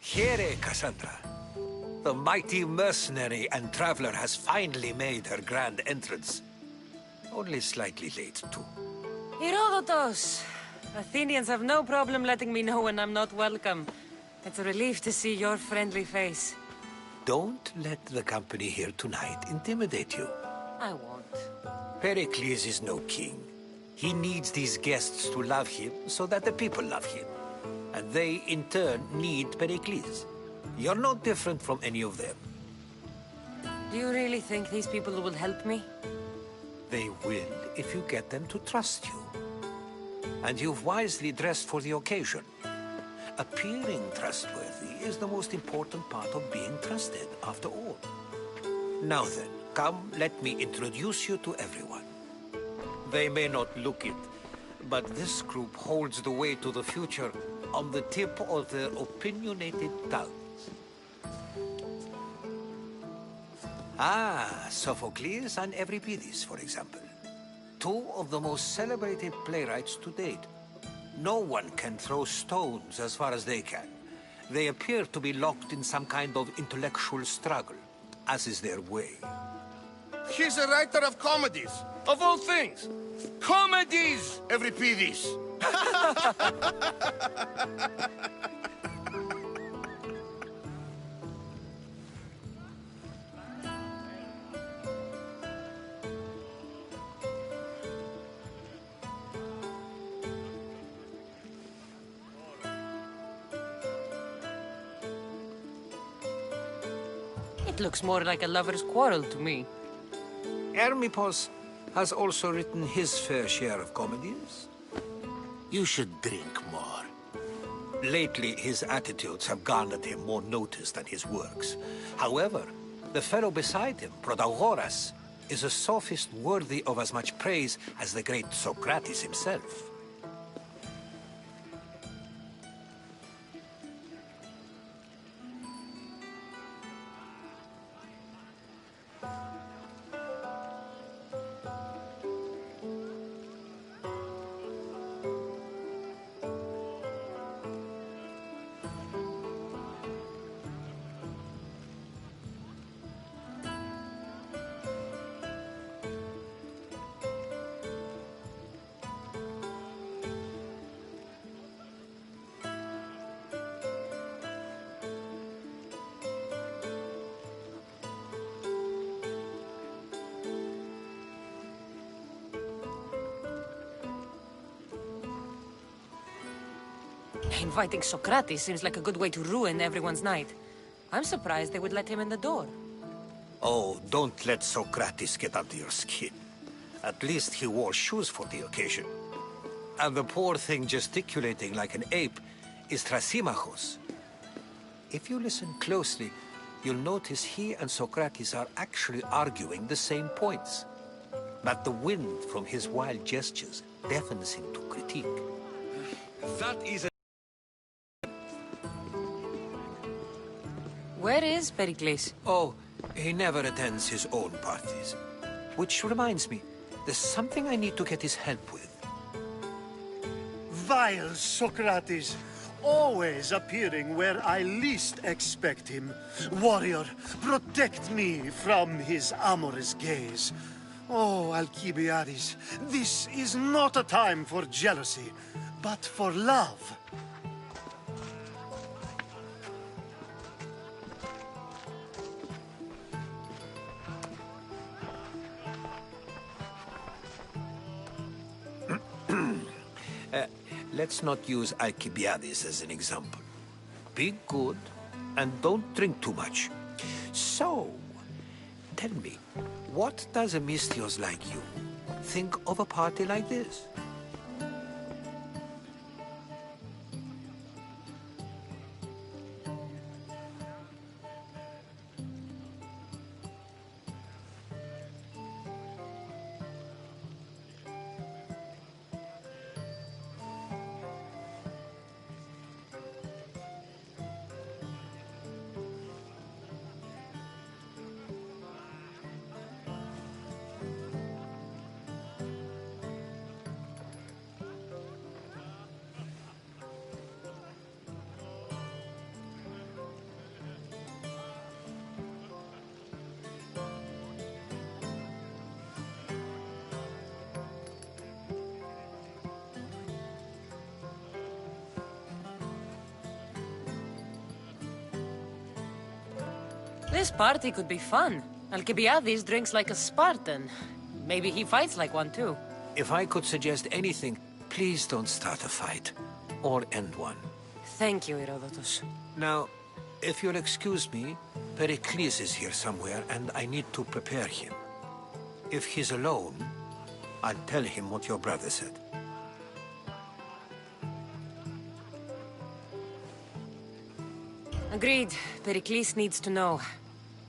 Here, Cassandra. The mighty mercenary and traveler has finally made her grand entrance. Only slightly late, too. Herodotos! Athenians have no problem letting me know when I'm not welcome. It's a relief to see your friendly face. Don't let the company here tonight intimidate you. I won't. Pericles is no king. He needs these guests to love him so that the people love him. And they, in turn, need Pericles. You're no different from any of them. Do you really think these people will help me? They will if you get them to trust you. And you've wisely dressed for the occasion. Appearing trustworthy is the most important part of being trusted, after all. Now then, come, let me introduce you to everyone. They may not look it, but this group holds the way to the future on the tip of their opinionated tongues. Ah, Sophocles and Euripides, for example. Two of the most celebrated playwrights to date. No one can throw stones as far as they can. They appear to be locked in some kind of intellectual struggle, as is their way. He's a writer of comedies, of all things. Comedies, Euripides. It looks more like a lover's quarrel to me. Hermippos has also written his fair share of comedies. You should drink more. Lately, his attitudes have garnered him more notice than his works. However, the fellow beside him, Protagoras, is a sophist worthy of as much praise as the great Socrates himself. Inviting Socrates seems like a good way to ruin everyone's night. I'm surprised they would let him in the door. Oh, don't let Socrates get under your skin. At least he wore shoes for the occasion. And the poor thing gesticulating like an ape is Thrasymachos. If you listen closely, you'll notice he and Socrates are actually arguing the same points. But the wind from his wild gestures deafens him to critique. That is a... Where is Pericles? Oh, he never attends his own parties. Which reminds me, there's something I need to get his help with. Vile Socrates, always appearing where I least expect him. Warrior, protect me from his amorous gaze. Oh, Alcibiades, this is not a time for jealousy, but for love. Let's not use Alcibiades as an example. Be good, and don't drink too much. So, tell me, what does a Misthios like you think of a party like this? This party could be fun. Alcibiades drinks like a Spartan. Maybe he fights like one too. If I could suggest anything, please don't start a fight. Or end one. Thank you, Herodotus. Now, if you'll excuse me, Pericles is here somewhere, and I need to prepare him. If he's alone, I'll tell him what your brother said. Agreed. Pericles needs to know.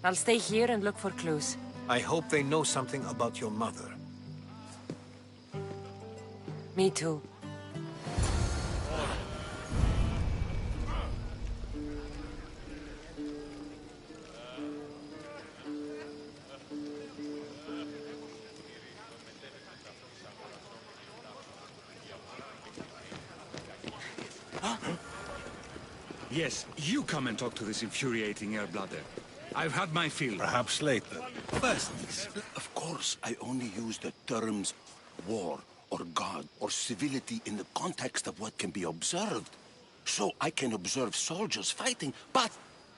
I'll stay here and look for clues. I hope they know something about your mother. Me too. Yes, you come and talk to this infuriating air-blooder. I've had my fill. Perhaps later. First, of course, I only use the terms war or god or civility in the context of what can be observed. So I can observe soldiers fighting, but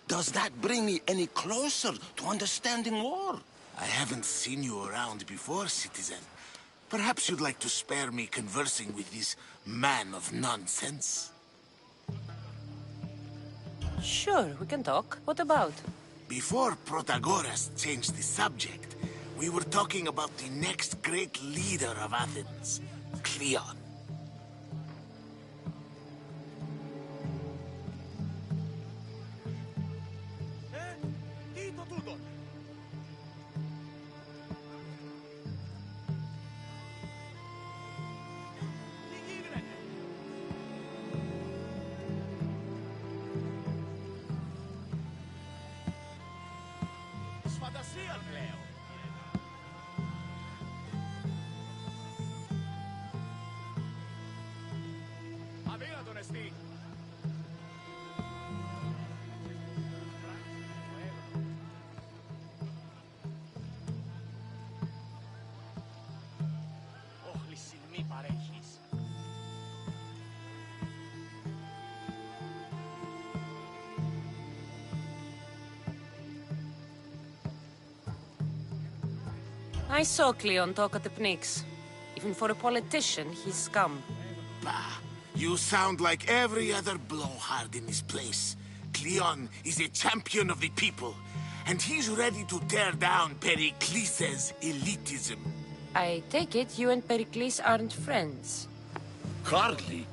does that bring me any closer to understanding war? I haven't seen you around before, citizen. Perhaps you'd like to spare me conversing with this man of nonsense? Sure, we can talk. What about? Before Protagoras changed the subject, we were talking about the next great leader of Athens, Cleon. I saw Cleon talk at the Pnyx. Even for a politician, he's scum. Bah, you sound like every other blowhard in this place. Cleon is a champion of the people, and he's ready to tear down Pericles' elitism. I take it you and Pericles aren't friends. Hardly.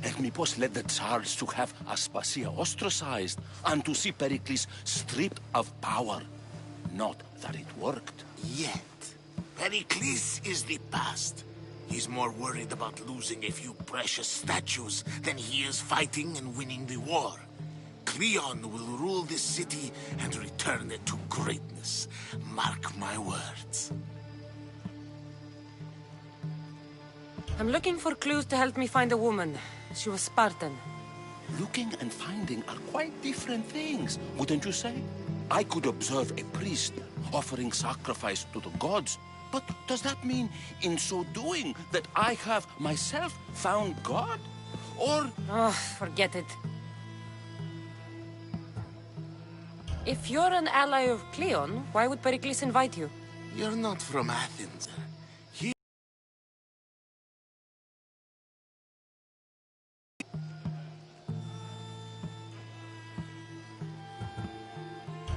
Hermipos led the Tsars to have Aspasia ostracized and to see Pericles stripped of power. Not that it worked. Yet, Pericles is the past. He's more worried about losing a few precious statues than he is fighting and winning the war. Cleon will rule this city and return it to greatness. Mark my words. I'm looking for clues to help me find a woman. She was Spartan. Looking and finding are quite different things, wouldn't you say? I could observe a priest offering sacrifice to the gods, but does that mean, in so doing, that I have myself found God? Or... Oh, forget it. If you're an ally of Cleon, why would Pericles invite you? You're not from Athens.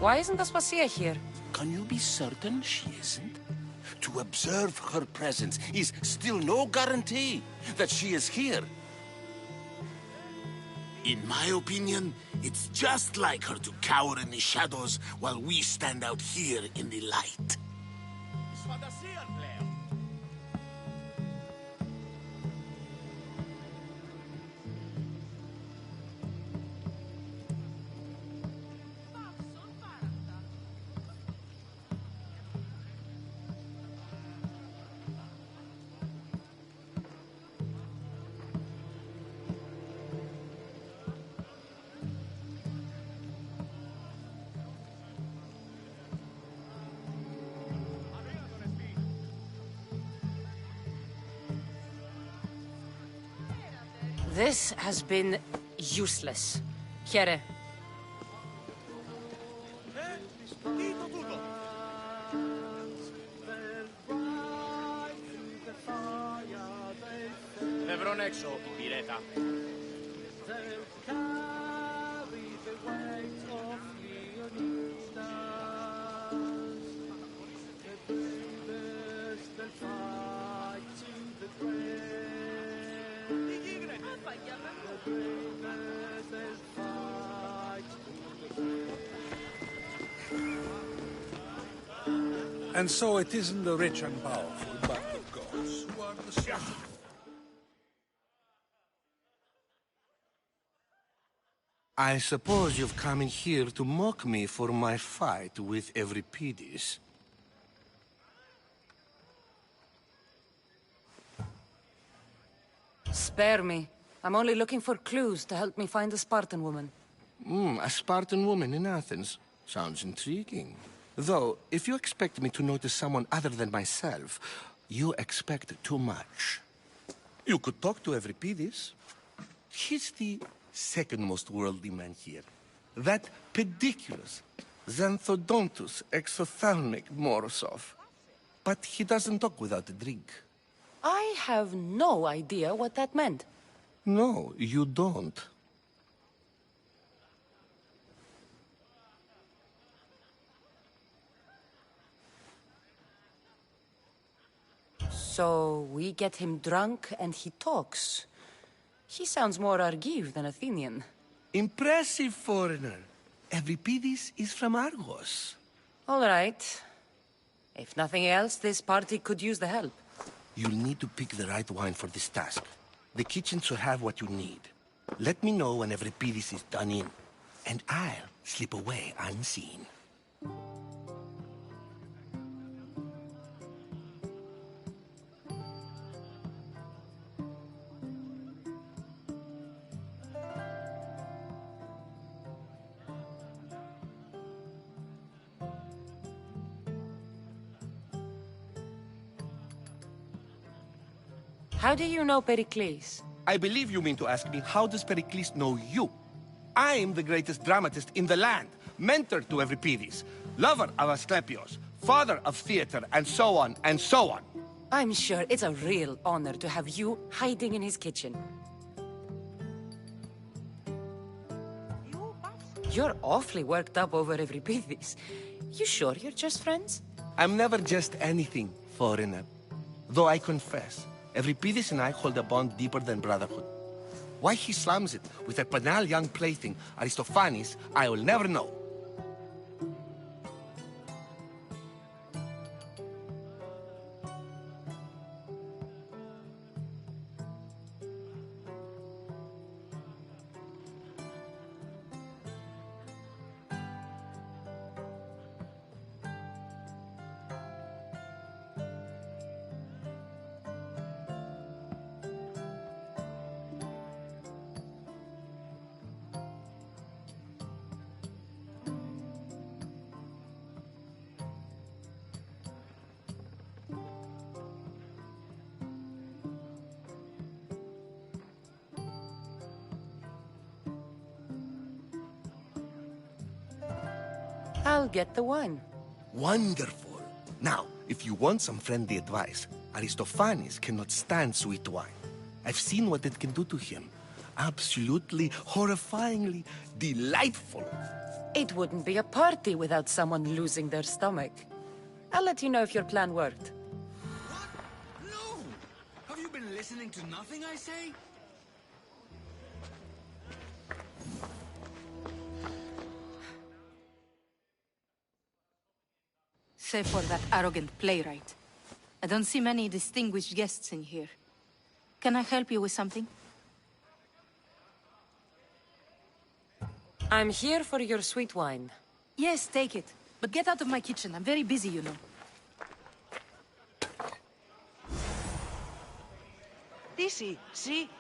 Why isn't Aspasia here? Can you be certain she isn't? To observe her presence is still no guarantee that she is here. In my opinion, it's just like her to cower in the shadows while we stand out here in the light. This has been useless. Here. Ευρών έξω, πυρέτα. And so it isn't the rich and powerful, but the gods who are the source. I suppose you've come in here to mock me for my fight with Euripides. Spare me. I'm only looking for clues to help me find a Spartan woman. A Spartan woman in Athens. Sounds intriguing. Though, if you expect me to notice someone other than myself, you expect too much. You could talk to Euripides. He's the second most worldly man here. That pediculous, xanthodontus exophthalmic Morozov. But he doesn't talk without a drink. I have no idea what that meant. No, you don't. So we get him drunk and he talks. He sounds more Argive than Athenian. Impressive, foreigner. Euripides is from Argos. All right. If nothing else, this party could use the help. You'll need to pick the right wine for this task. The kitchen should have what you need. Let me know when Euripides is done in, and I'll slip away unseen. How do you know Pericles? I believe you mean to ask me, how does Pericles know you? I'm the greatest dramatist in the land, mentor to Euripides, lover of Asclepios, father of theater, and so on, and so on. I'm sure it's a real honor to have you hiding in his kitchen. You're awfully worked up over Euripides. You sure you're just friends? I'm never just anything, foreigner. Though I confess, Euripides and I hold a bond deeper than brotherhood. Why he slams it with a banal young plaything, Aristophanes, I will never know. I'll get the wine. Wonderful. Now, if you want some friendly advice, Aristophanes cannot stand sweet wine. I've seen what it can do to him. Absolutely, horrifyingly delightful. It wouldn't be a party without someone losing their stomach. I'll let you know if your plan worked. What? No! Have you been listening to nothing I say? Save for that arrogant playwright. I don't see many distinguished guests in here. Can I help you with something? I'm here for your sweet wine. Yes, take it. But get out of my kitchen. I'm very busy, you know. Odyssey, see?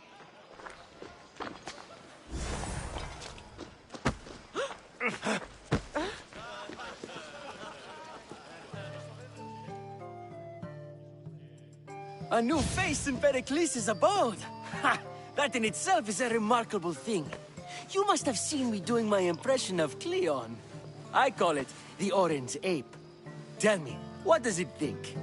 A new face in Pericles' abode! Ha! That in itself is a remarkable thing. You must have seen me doing my impression of Cleon. I call it the orange ape. Tell me, what does it think?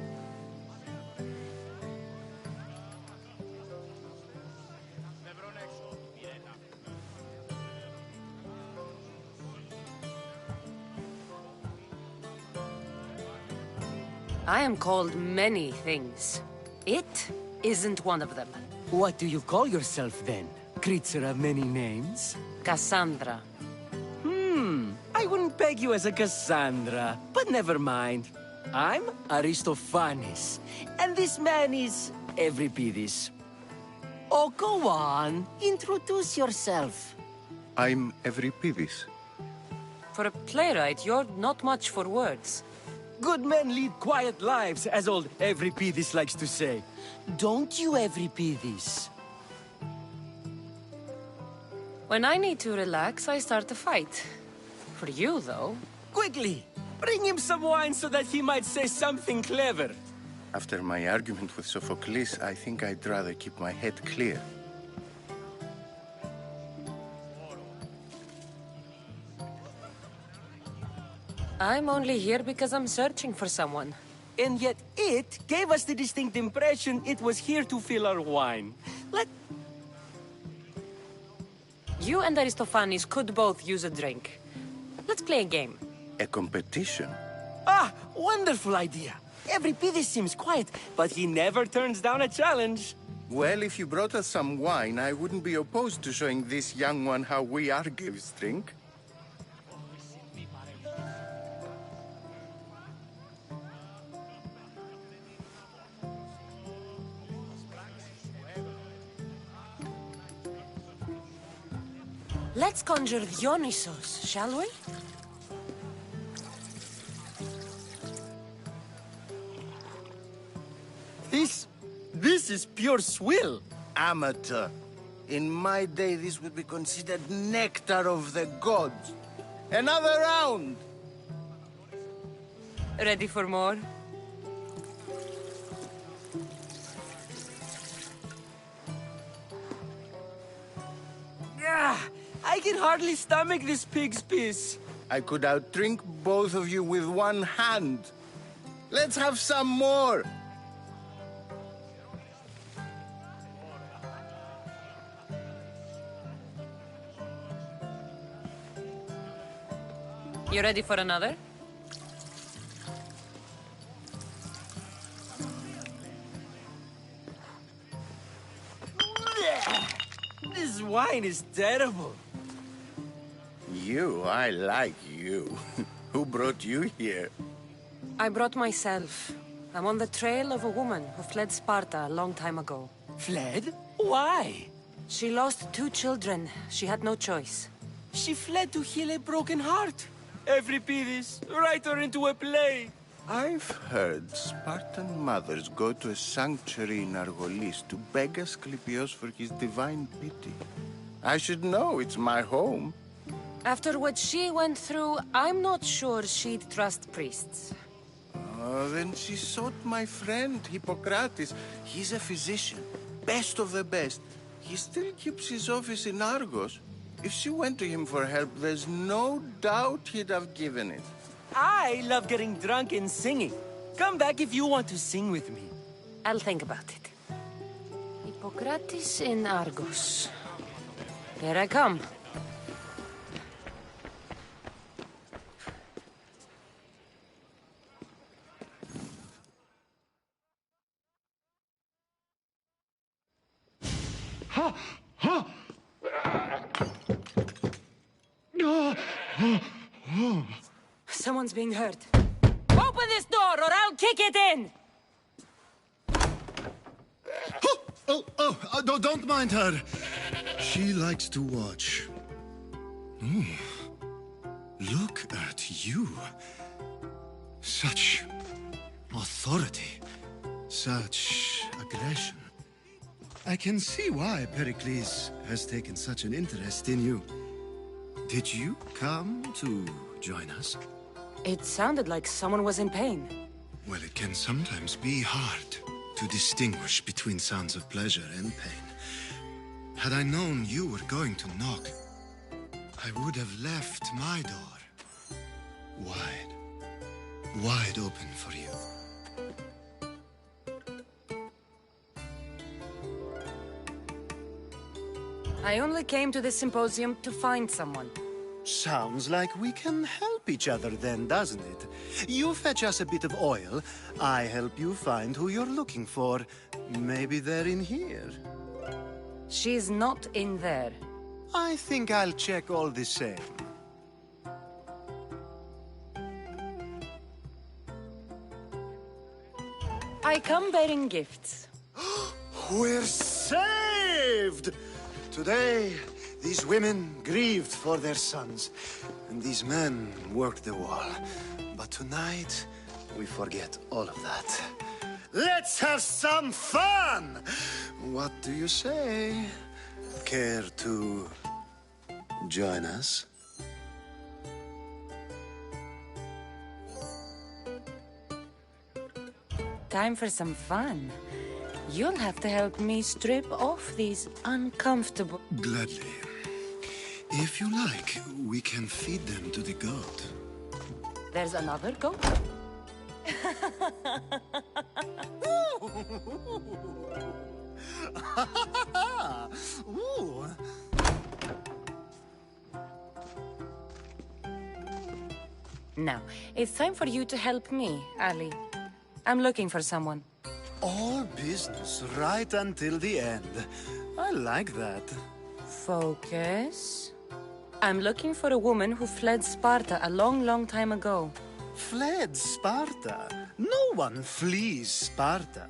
I am called many things. It isn't one of them. What do you call yourself then? Creature of many names? Cassandra. I wouldn't peg you as a Cassandra, but never mind. I'm Aristophanes, and this man is Euripides. Oh, go on. Introduce yourself. I'm Euripides. For a playwright, you're not much for words. Good men lead quiet lives, as old Euripides likes to say. Don't you, Euripides? When I need to relax, I start a fight. For you, though. Quickly! Bring him some wine so that he might say something clever. After my argument with Sophocles, I think I'd rather keep my head clear. I'm only here because I'm searching for someone. And yet it gave us the distinct impression it was here to fill our wine. You and Aristophanes could both use a drink. Let's play a game. A competition? Ah, wonderful idea. Euripides seems quiet, but he never turns down a challenge. Well, if you brought us some wine, I wouldn't be opposed to showing this young one how we Argives drink. Let's conjure Dionysos, shall we? This is pure swill. Amateur. In my day, this would be considered nectar of the gods. Another round! Ready for more? I can hardly stomach this pig's piss. I could outdrink both of you with one hand. Let's have some more! You ready for another? This wine is terrible. You, I like you. Who brought you here? I brought myself. I'm on the trail of a woman who fled Sparta a long time ago. Fled? Why? She lost 2 children. She had no choice. She fled to heal a broken heart. Euripides, write her into a play. I've heard Spartan mothers go to a sanctuary in Argolis to beg Asclepios for his divine pity. I should know, it's my home. After what she went through, I'm not sure she'd trust priests. Oh, then she sought my friend, Hippocrates. He's a physician, best of the best. He still keeps his office in Argos. If she went to him for help, there's no doubt he'd have given it. I love getting drunk and singing. Come back if you want to sing with me. I'll think about it. Hippocrates in Argos. Here I come. Ha! Ha! Someone's being hurt. Open this door or I'll kick it in! Don't mind her. She likes to watch. Look at you. Such authority. Such aggression. I can see why Pericles has taken such an interest in you. Did you come to join us? It sounded like someone was in pain. Well, it can sometimes be hard to distinguish between sounds of pleasure and pain. Had I known you were going to knock, I would have left my door. wide open for you. I only came to the symposium to find someone. Sounds like we can help each other then, doesn't it? You fetch us a bit of oil, I help you find who you're looking for. Maybe they're in here. She's not in there. I think I'll check all the same. I come bearing gifts. We're saved! Today, these women grieved for their sons, and these men worked the wall. But tonight, we forget all of that. Let's have some fun! What do you say? Care to join us? Time for some fun. You'll have to help me strip off these uncomfortable... Gladly. If you like, we can feed them to the goat. There's another goat? Ooh. Now, it's time for you to help me, Ali. I'm looking for someone. All business right until the end. I like that. Focus. I'm looking for a woman who fled Sparta a long, long time ago. Fled Sparta? No one flees Sparta.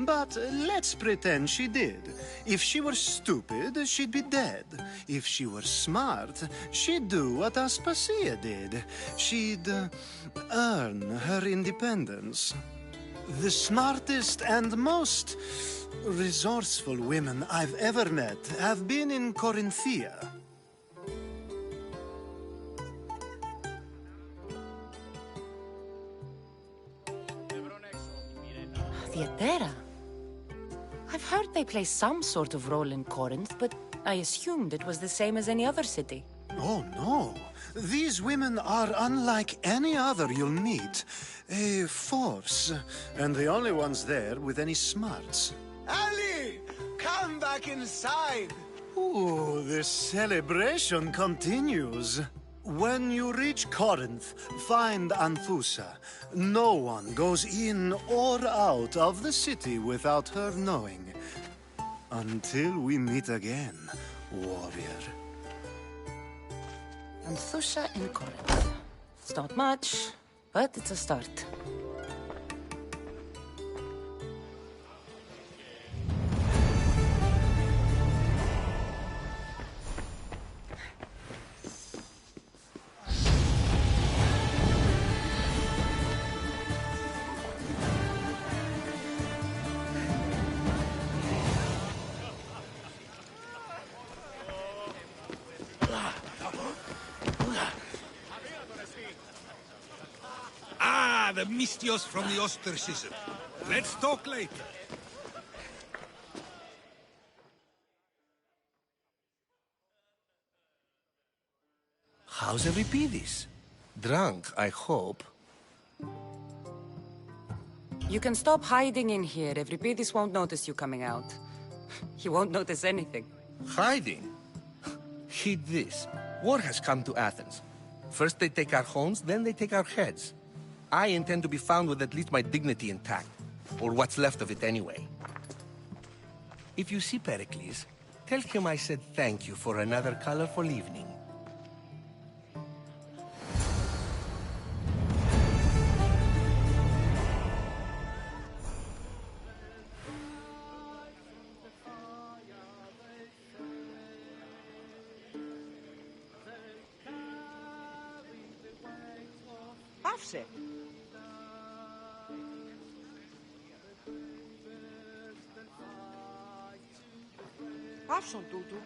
But let's pretend she did. If she were stupid, she'd be dead. If she were smart, she'd do what Aspasia did. She'd earn her independence. The smartest and most resourceful women I've ever met have been in Corinthia. Theatera. I've heard they play some sort of role in Corinth, but I assumed it was the same as any other city. Oh, no. These women are unlike any other you'll meet. A force, and the only ones there with any smarts. Ali! Come back inside! Ooh, the celebration continues. When you reach Corinth, find Anthusa. No one goes in or out of the city without her knowing. Until we meet again, warrior. Anthusa in Corinth. It's not much, but it's a start. The Mystios from the ostracism. Let's talk later. How's Euripides? Drunk, I hope. You can stop hiding in here. Euripides won't notice you coming out. He won't notice anything. Hiding? Heed this. War has come to Athens. First they take our homes, then they take our heads. I intend to be found with at least my dignity intact. Or what's left of it anyway. If you see Pericles, tell him I said thank you for another colorful evening. Πάυσε. Πάυσον τούτου.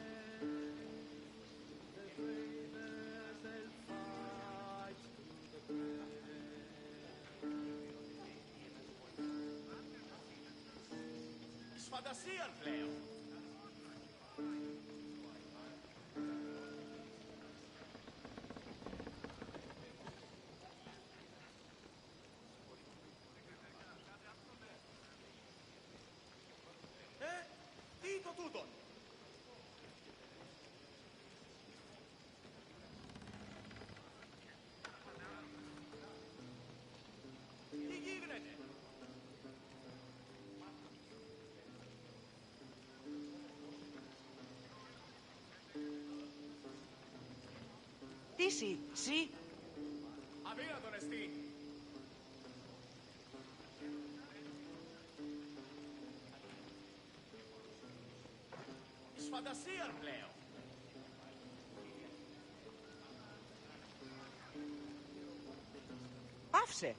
Φαντασίαν πλέον. Odyssey, see? Πάυσε.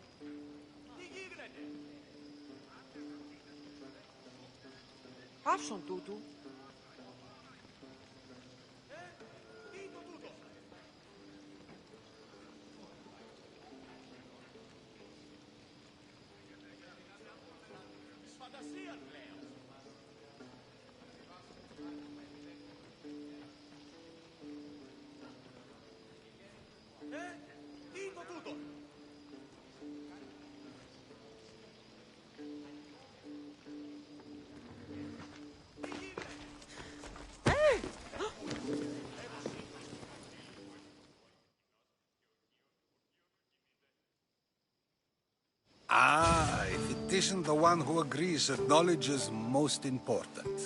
Πάυσον τούτου. Ah, if it isn't the one who agrees that knowledge is most important.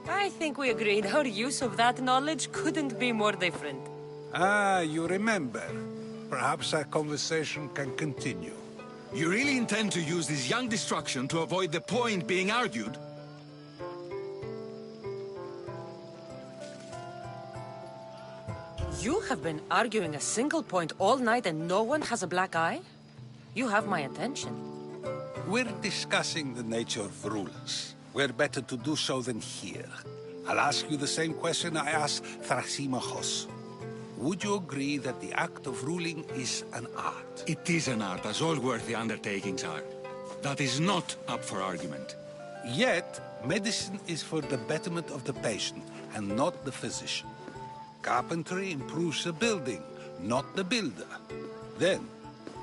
I think we agreed our use of that knowledge couldn't be more different. Ah, you remember. Perhaps our conversation can continue. You really intend to use this young destruction to avoid the point being argued? You have been arguing a single point all night and no one has a black eye? You have my attention. We're discussing the nature of rulers. Where better to do so than here? I'll ask you the same question I asked Thrasimachos. Would you agree that the act of ruling is an art? It is an art, as all worthy undertakings are. That is not up for argument. Yet, medicine is for the betterment of the patient, and not the physician. Carpentry improves the building, not the builder. Then,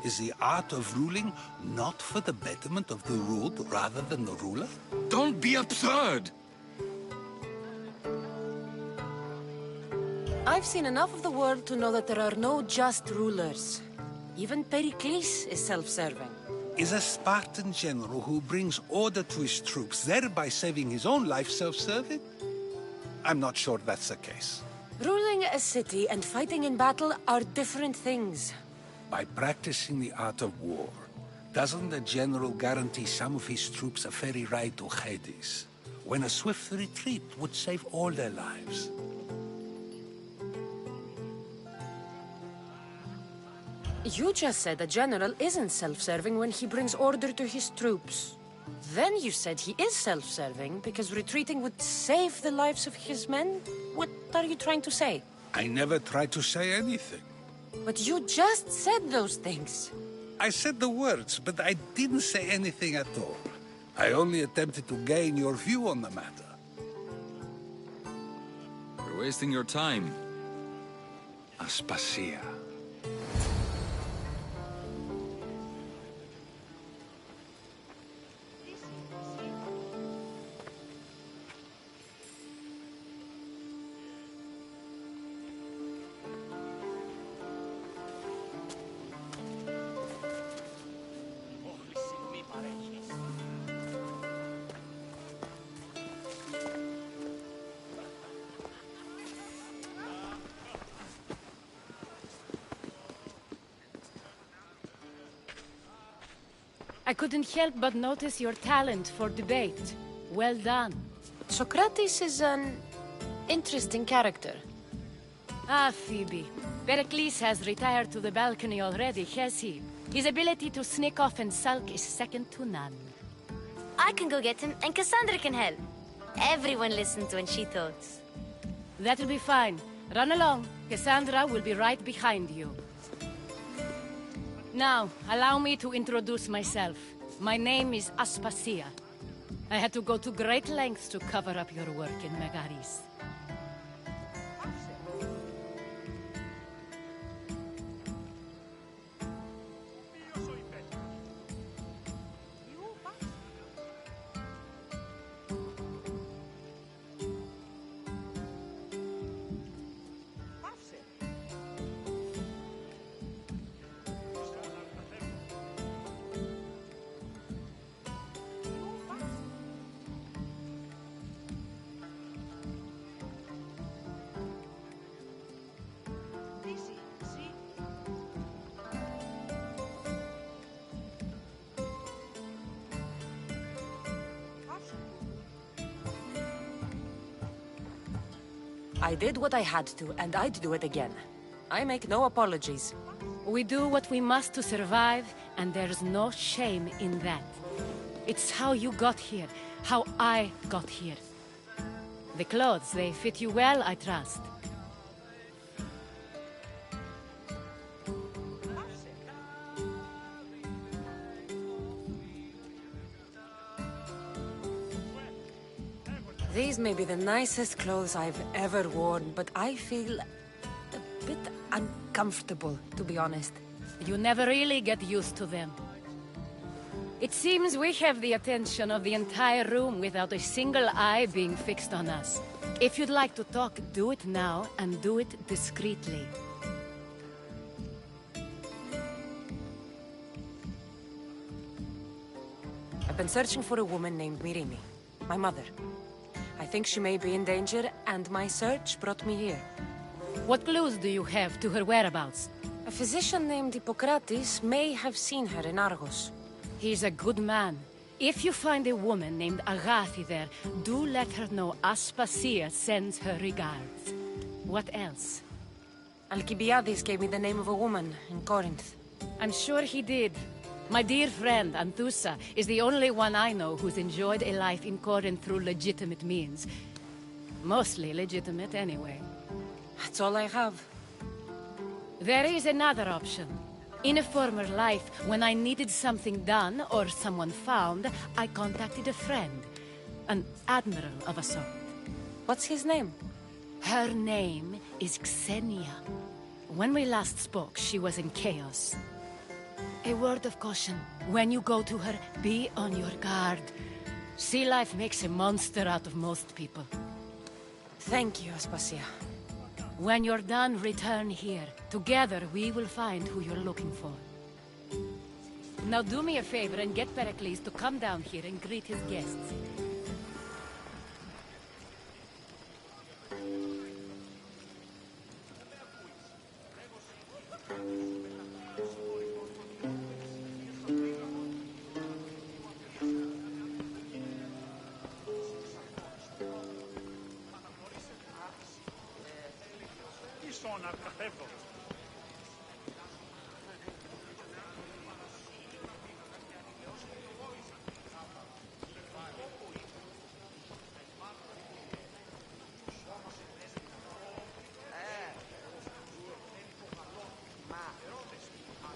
is the art of ruling not for the betterment of the ruled rather than the ruler? Don't be absurd! I've seen enough of the world to know that there are no just rulers. Even Pericles is self-serving. Is a Spartan general who brings order to his troops, thereby saving his own life, self-serving? I'm not sure that's the case. Ruling a city and fighting in battle are different things. By practicing the art of war, doesn't the general guarantee some of his troops a ferry ride to Hades, when a swift retreat would save all their lives? You just said a general isn't self-serving when he brings order to his troops. Then you said he is self-serving because retreating would save the lives of his men? What are you trying to say? I never tried to say anything. But you just said those things. I said the words, but I didn't say anything at all. I only attempted to gain your view on the matter. You're wasting your time. Aspasia. I couldn't help but notice your talent for debate. Well done. Socrates is an interesting character. Ah, Phoebe. Pericles has retired to the balcony already, has he? His ability to sneak off and sulk is second to none. I can go get him, and Cassandra can help. Everyone listens when she talks. That'll be fine. Run along. Cassandra will be right behind you. Now, allow me to introduce myself. My name is Aspasia. I had to go to great lengths to cover up your work in Megaris. I did what I had to, and I'd do it again. I make no apologies. We do what we must to survive, and there's no shame in that. It's how you got here, how I got here. The clothes, they fit you well, I trust. These may be the nicest clothes I've ever worn, but I feel a bit uncomfortable, to be honest. You never really get used to them. It seems we have the attention of the entire room without a single eye being fixed on us. If you'd like to talk, do it now, and do it discreetly. I've been searching for a woman named Mirimi, my mother. I think she may be in danger, and my search brought me here. What clues do you have to her whereabouts? A physician named Hippocrates may have seen her in Argos. He's a good man. If you find a woman named Agathi there, do let her know Aspasia sends her regards. What else? Alcibiades gave me the name of a woman in Corinth. I'm sure he did. My dear friend, Anthusa, is the only one I know who's enjoyed a life in Corinth through legitimate means. Mostly legitimate, anyway. That's all I have. There is another option. In a former life, when I needed something done or someone found, I contacted a friend. An admiral of a sort. What's his name? Her name is Xenia. When we last spoke, she was in chaos. A word of caution. When you go to her, be on your guard. Sea life makes a monster out of most people. Thank you, Aspasia. When you're done, return here. Together, we will find who you're looking for. Now do me a favor and get Pericles to come down here and greet his guests.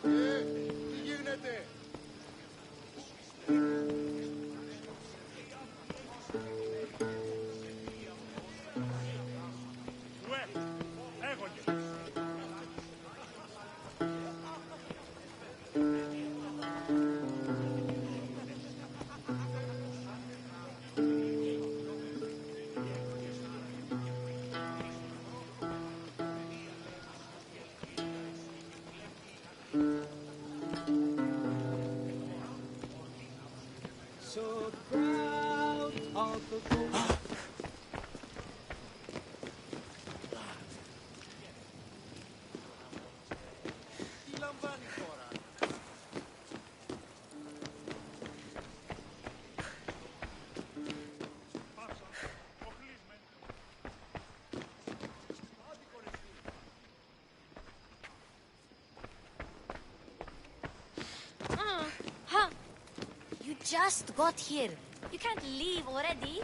Τι γίνεται? So proud of the woman. Τι λαμβάνει τώρα? Huh? You just got here. You can't leave already.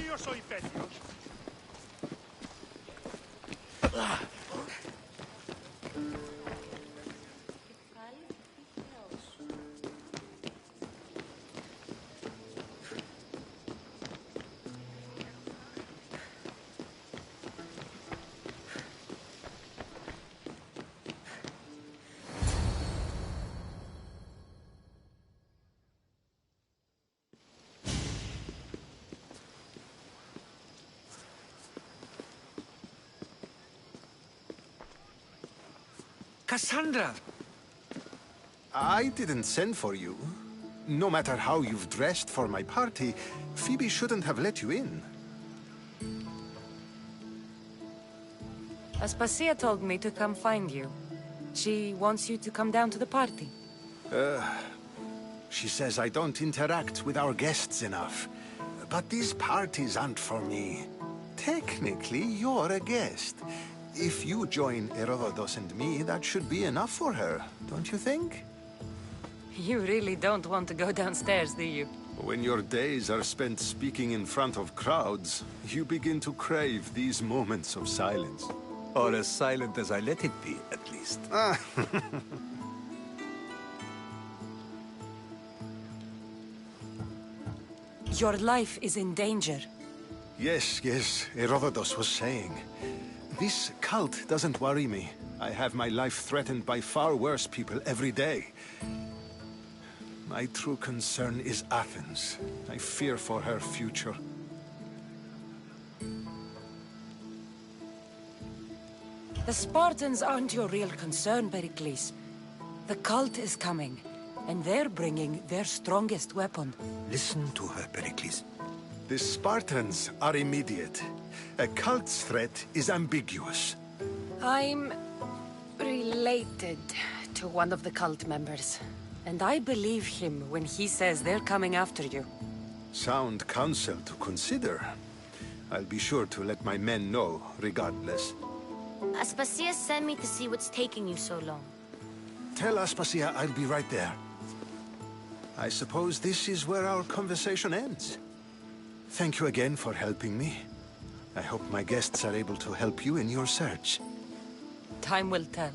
Io soy Petio. Cassandra! I didn't send for you. No matter how you've dressed for my party, Phoebe shouldn't have let you in. Aspasia told me to come find you. She wants you to come down to the party. She says I don't interact with our guests enough. But these parties aren't for me. Technically, you're a guest. If you join Herodotus and me, that should be enough for her, don't you think? You really don't want to go downstairs, do you? When your days are spent speaking in front of crowds, you begin to crave these moments of silence. Or as silent as I let it be, at least. Your life is in danger. Yes, Herodotus was saying. This cult doesn't worry me. I have my life threatened by far worse people every day. My true concern is Athens. I fear for her future. The Spartans aren't your real concern, Pericles. The cult is coming, and they're bringing their strongest weapon. Listen to her, Pericles. The Spartans are immediate. A cult's threat is ambiguous. I'm related to one of the cult members, and I believe him when he says they're coming after you. Sound counsel to consider. I'll be sure to let my men know, regardless. Aspasia sent me to see what's taking you so long. Tell Aspasia I'll be right there. I suppose this is where our conversation ends. Thank you again for helping me. I hope my guests are able to help you in your search. Time will tell.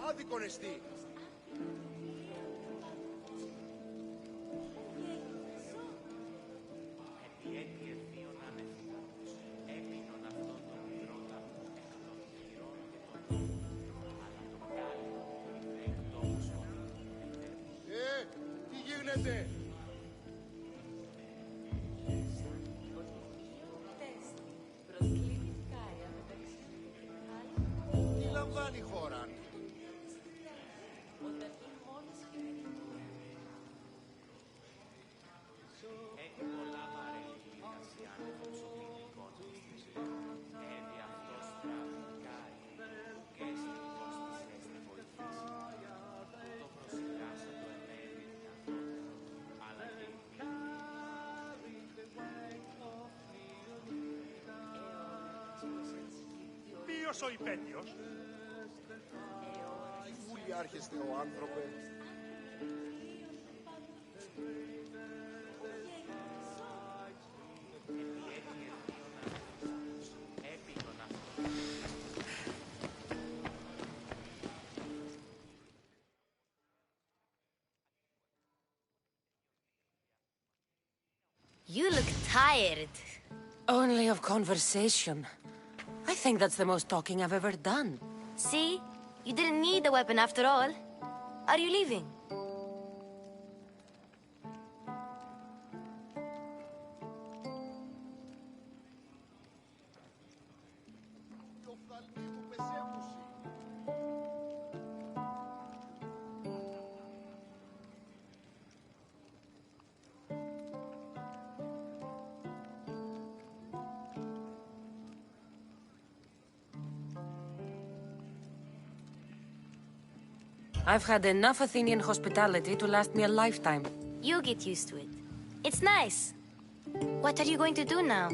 Άδικον εστί. Τι γίνεται? Τι λαμβάνει η χώρα? Ποιος ο υπέτειος? Φούλοι άρχεστε ο άνθρωπε. You look tired. Only of conversation. I think that's the most talking I've ever done. See? You didn't need the weapon after all. Are you leaving? I've had enough Athenian hospitality to last me a lifetime. You get used to it. It's nice. What are you going to do now?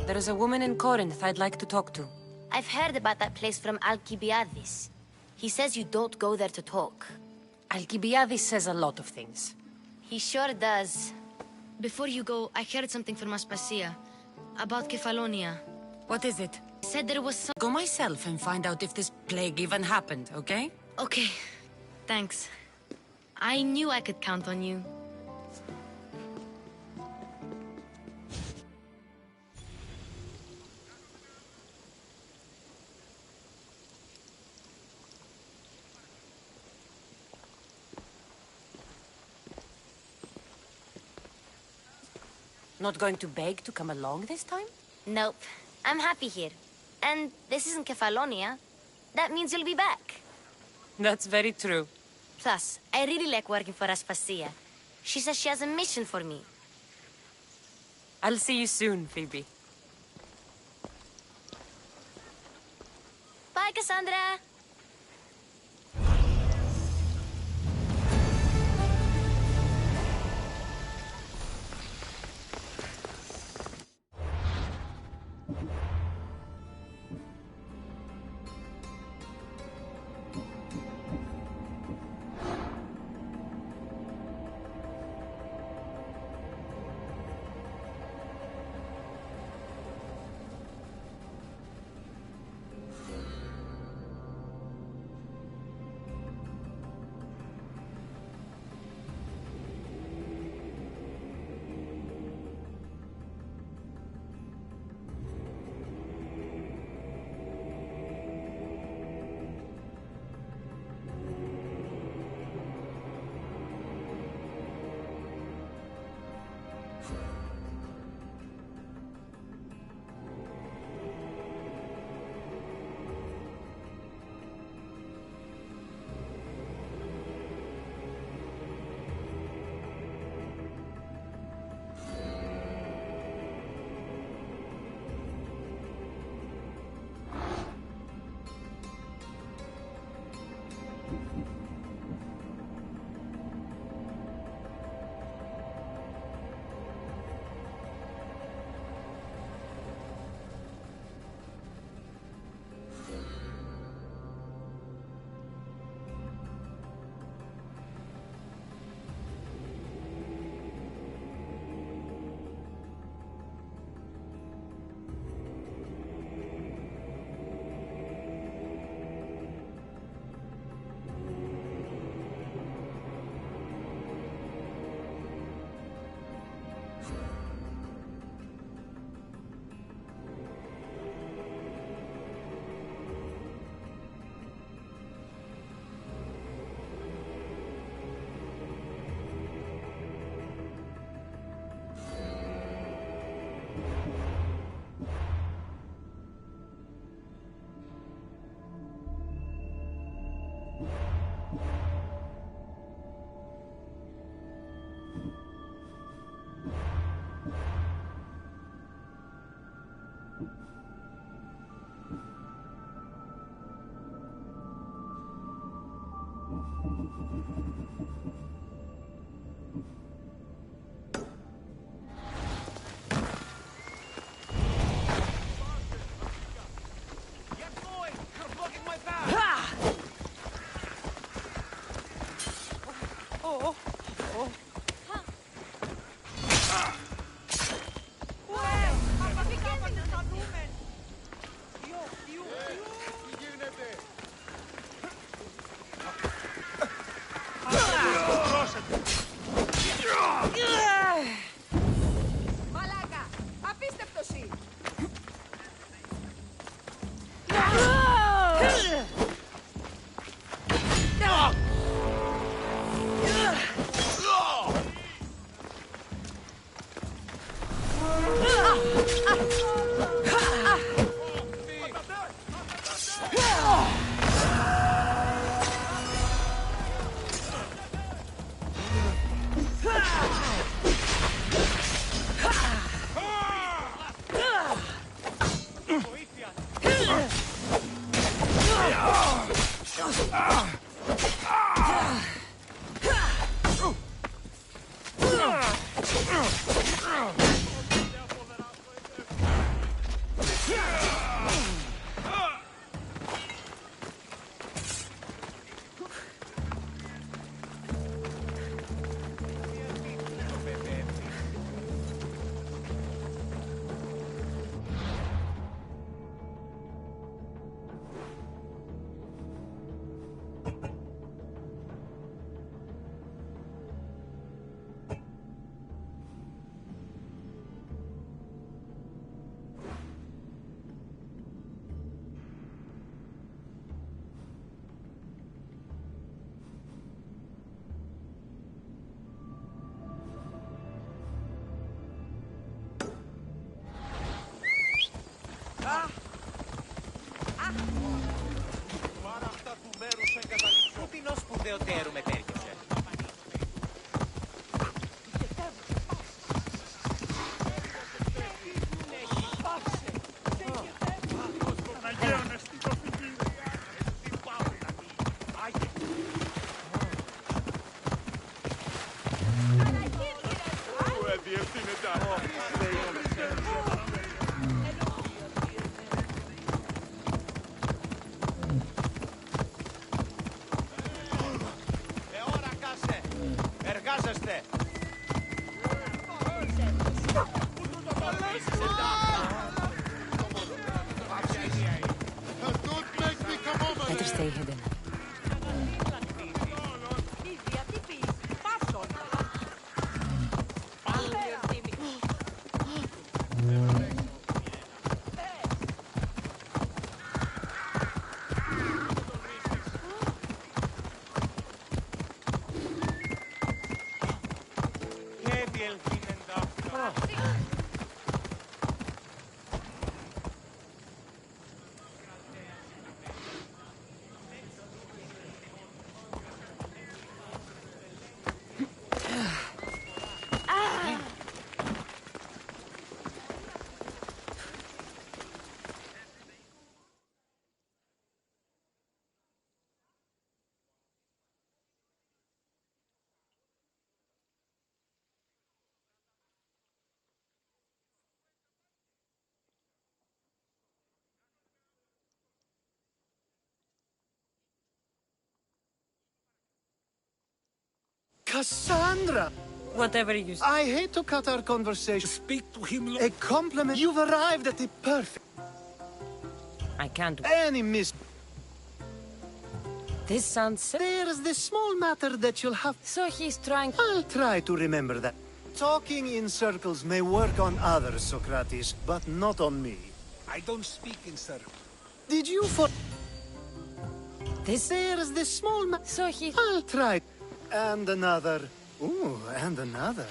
There is a woman in Corinth I'd like to talk to. I've heard about that place from Alcibiades. He says you don't go there to talk. Alcibiades says a lot of things. He sure does. Before you go, I heard something from Aspasia. About Kefalonia. What is it? Said there was some... Go myself and find out if this plague even happened, okay? Okay. Thanks. I knew I could count on you. Not going to beg to come along this time? Nope. I'm happy here. And this isn't Kefalonia. That means you'll be back. That's very true. Plus, I really like working for Aspasia. She says she has a mission for me. I'll see you soon, Phoebe. Bye, Cassandra! stay hidden. Cassandra! Whatever you say. I hate to cut our conversation. Speak to him. A compliment. You've arrived at the perfect. I can't. Any miss. This sounds. There's this small matter that you'll have. So he's trying. I'll try to remember that. Talking in circles may work on others, Socrates, but not on me. I don't speak in circles. Did you for... This. There's this small matter. So he. I'll try. And another. Ooh, and another.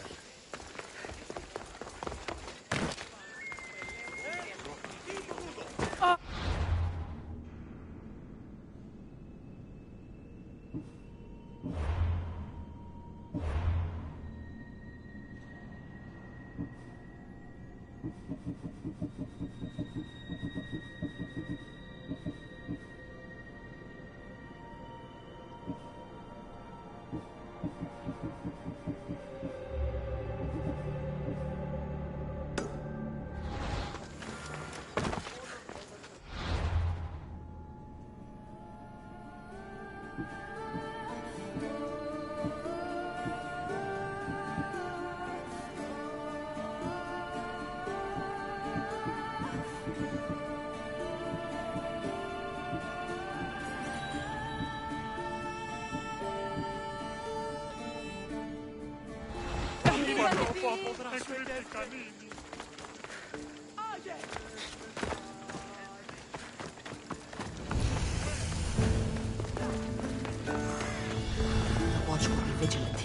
Watch, be vigilant.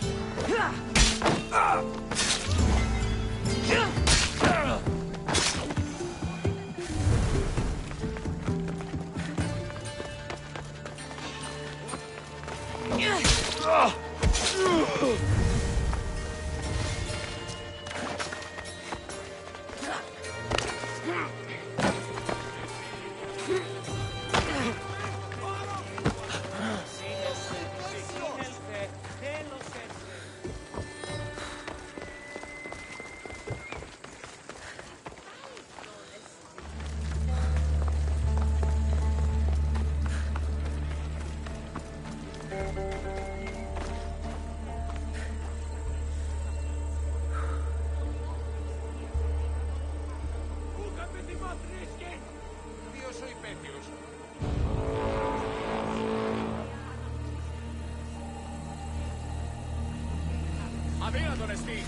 Αδύνατον εστί.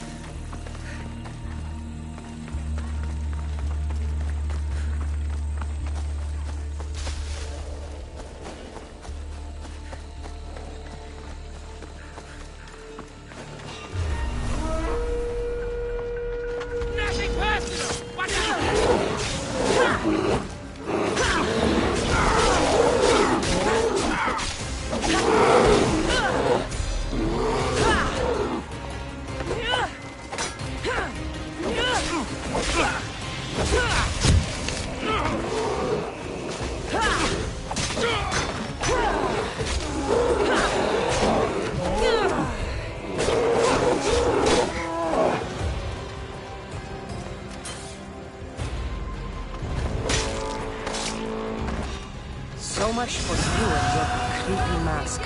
Nothing personal! Watch out! So much for you and your creepy mask.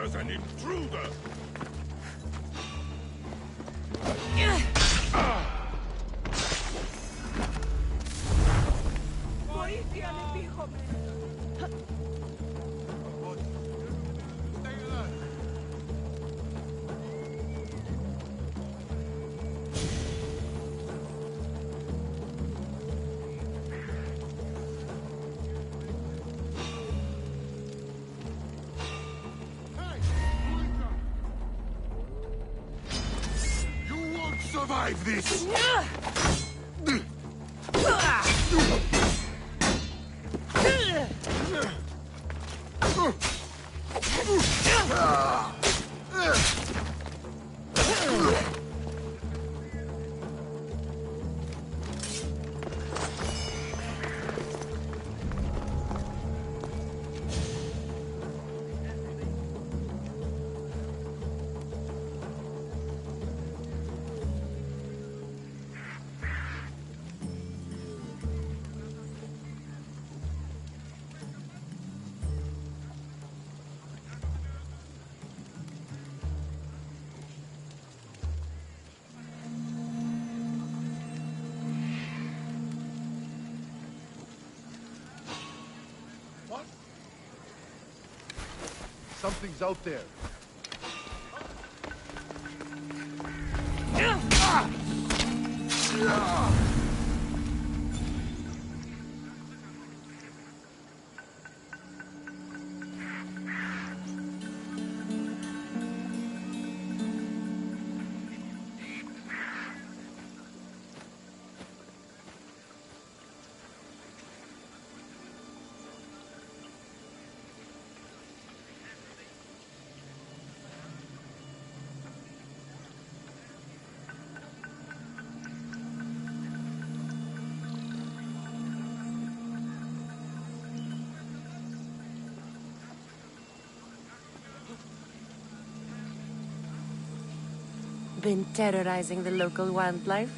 There's an intruder! survive this! Something's out there. Been terrorizing the local wildlife?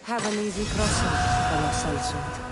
Have an easy crossing, fellow sellsword.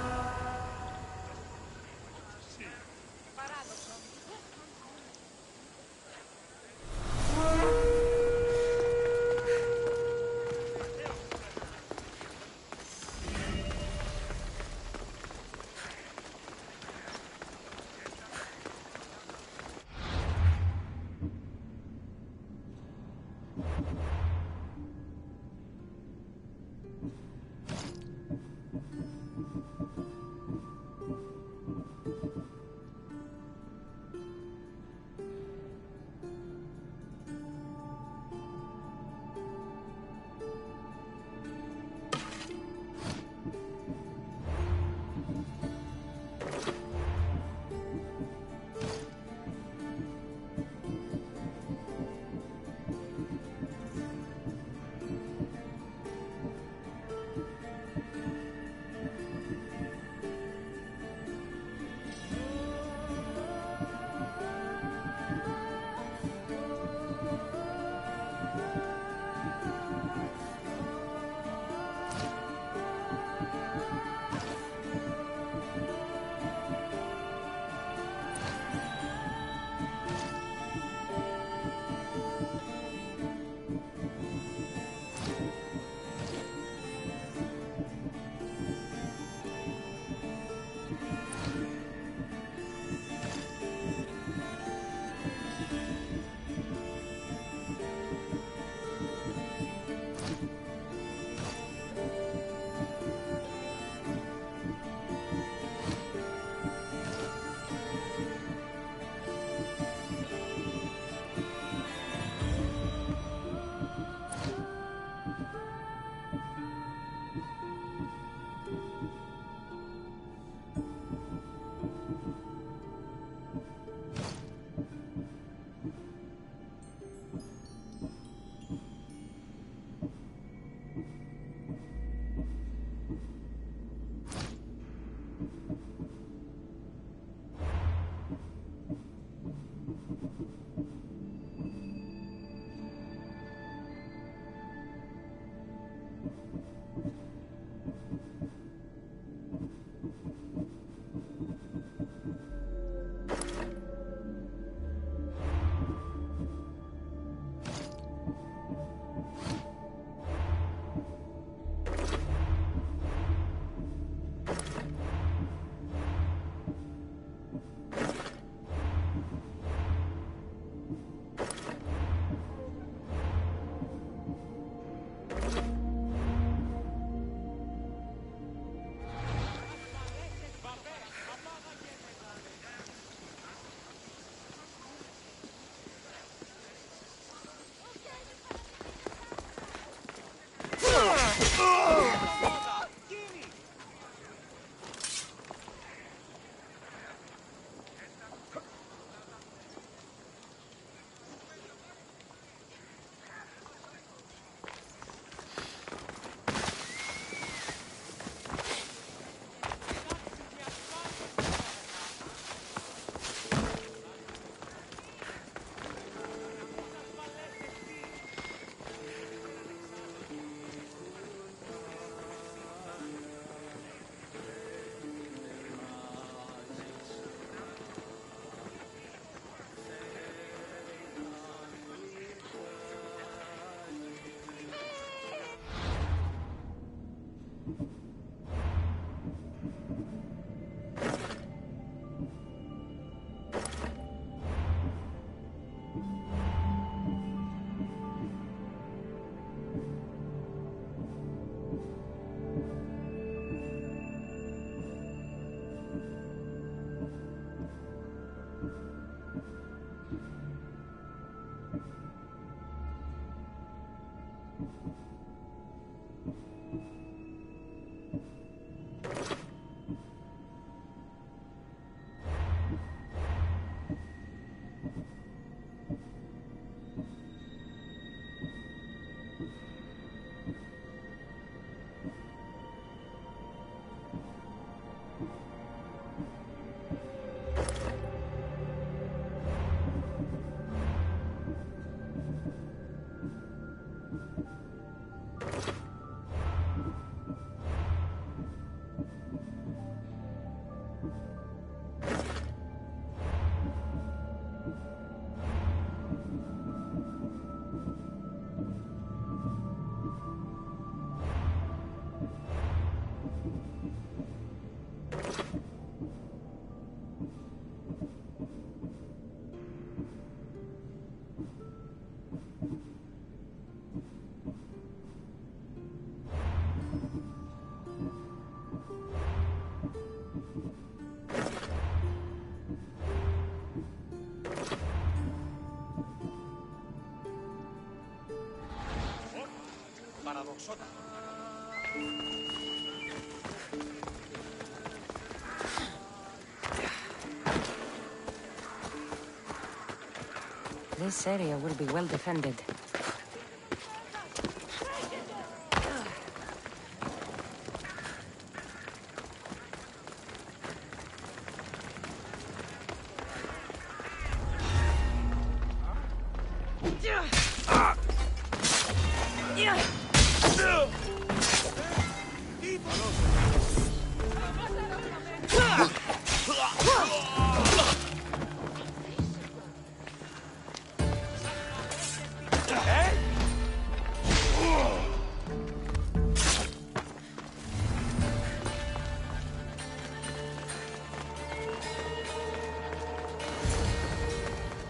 This area will be well defended.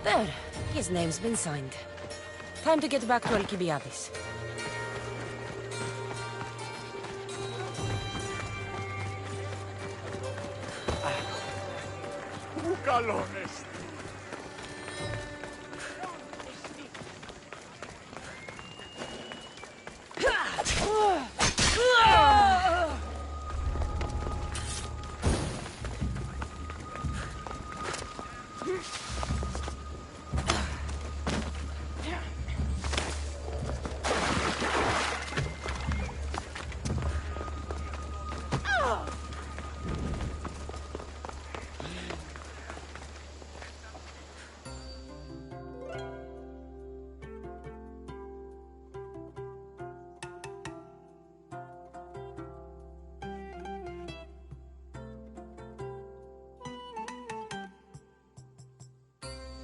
There. His name's been signed. Time to get back to Alcibiades.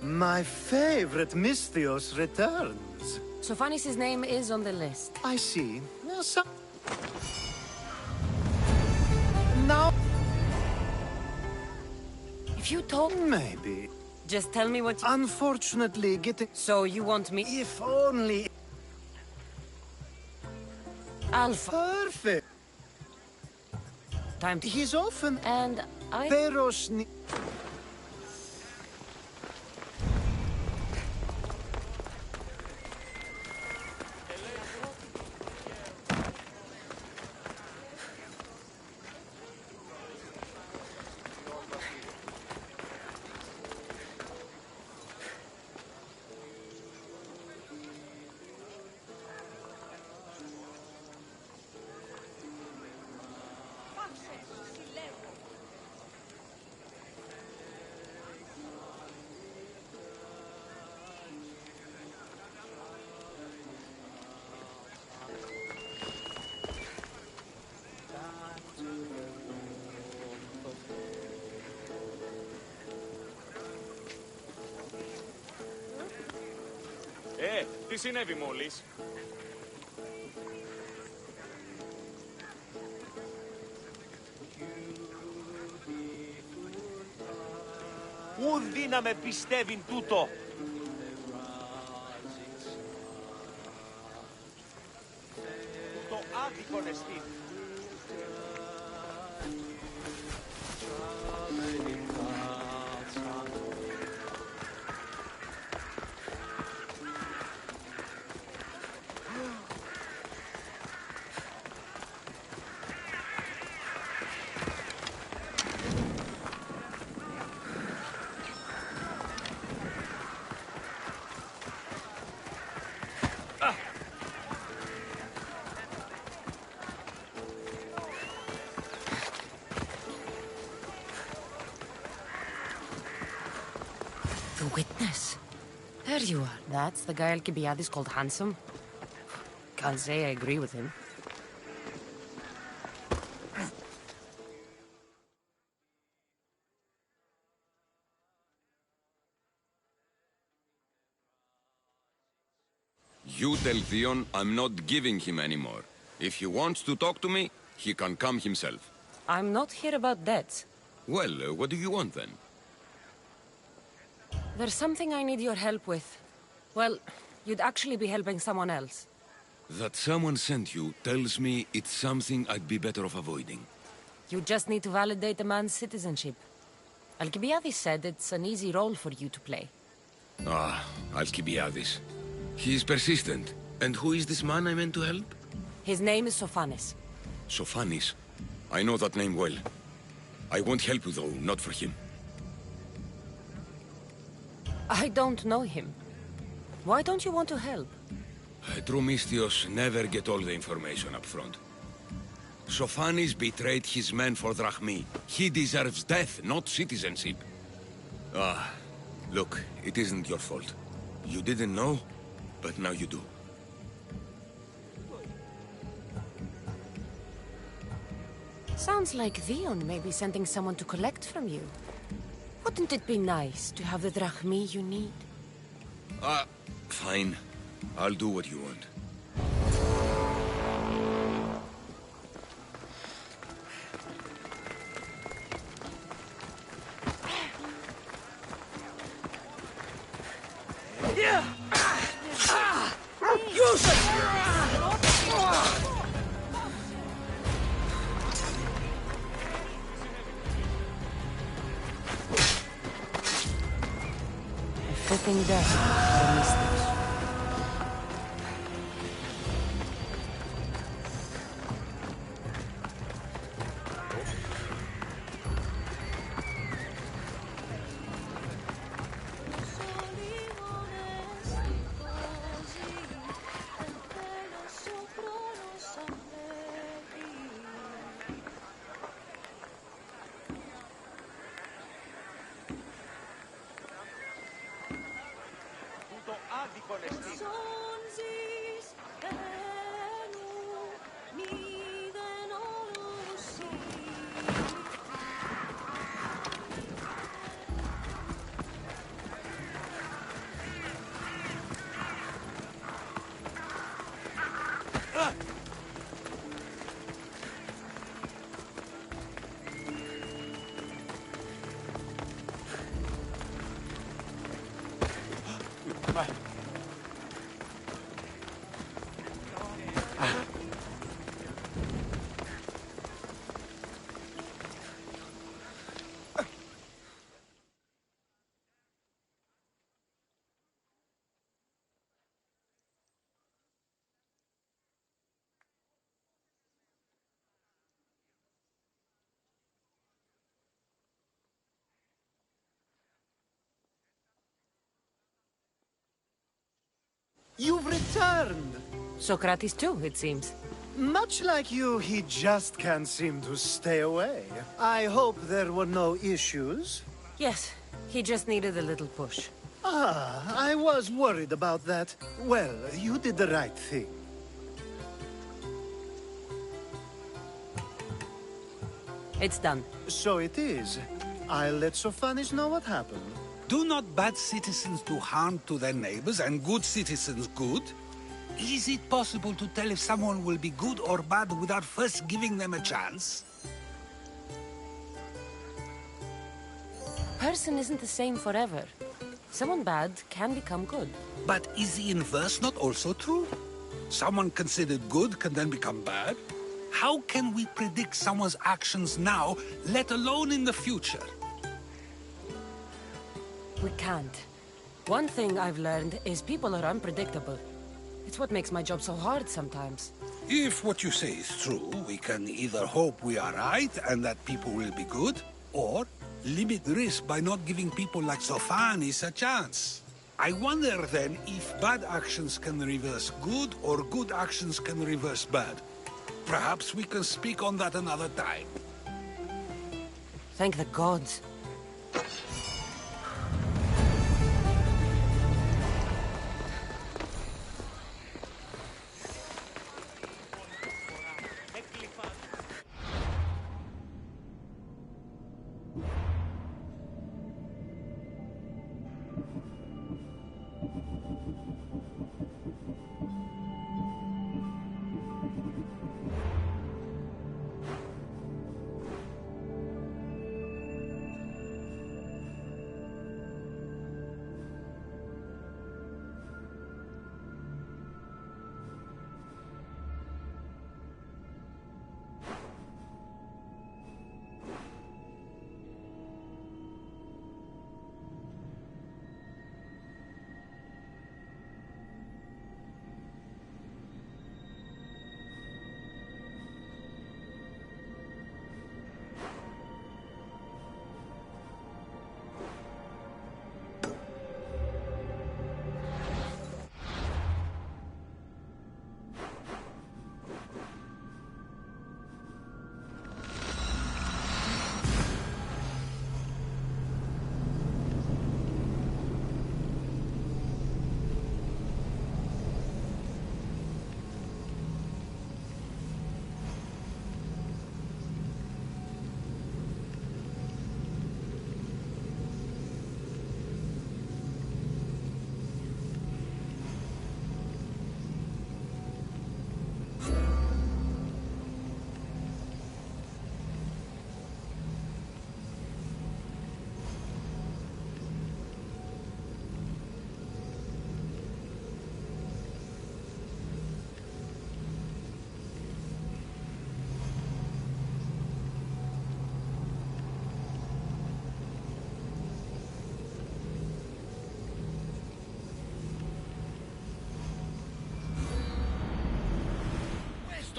My favorite Misthios returns. Sophanis' name is on the list. I see. Now... If you told... Maybe. Just tell me what you... Unfortunately, getting... So you want me... If only... Alpha. Perfect. Time to... He's often... And I... Peros... Τι συνέβη μόλις? Ουδή να με πιστεύειν τούτο. Τούτο άδικον εστίν. The witness. There you are. That's the guy Alcibiades called handsome. Can't say I agree with him. You tell Theon I'm not giving him anymore. If he wants to talk to me, he can come himself. I'm not here about debts. Well, what do you want then? There's something I need your help with. Well, you'd actually be helping someone else. That someone sent you tells me it's something I'd be better off avoiding. You just need to validate a man's citizenship. Alcibiades said it's an easy role for you to play. Ah, Alcibiades. He's persistent. And who is this man I meant to help? His name is Sophanes. Sophanes. I know that name well. I won't help you though, not for him. I don't know him. Why don't you want to help? True Mystios never get all the information up front. Sophanes betrayed his men for Drachmi. He deserves death, not citizenship. Ah, look, it isn't your fault. You didn't know, but now you do. Sounds like Theon may be sending someone to collect from you. Wouldn't it be nice to have the drachmi you need? Fine. I'll do what you want. Fitting death for Mystios. You've returned! Socrates too, it seems. Much like you, he just can't seem to stay away. I hope there were no issues. Yes, he just needed a little push. Ah, I was worried about that. Well, you did the right thing. It's done. So it is. I'll let Sophanes know what happened. Do not bad citizens do harm to their neighbors and good citizens good? Is it possible to tell if someone will be good or bad without first giving them a chance? person isn't the same forever. Someone bad can become good. But is the inverse not also true? Someone considered good can then become bad? How can we predict someone's actions now, let alone in the future? We can't. One thing I've learned is people are unpredictable. It's what makes my job so hard sometimes. If what you say is true, we can either hope we are right and that people will be good, or limit risk by not giving people like Sophanis a chance. I wonder then if bad actions can reverse good or good actions can reverse bad. Perhaps we can speak on that another time. Thank the gods.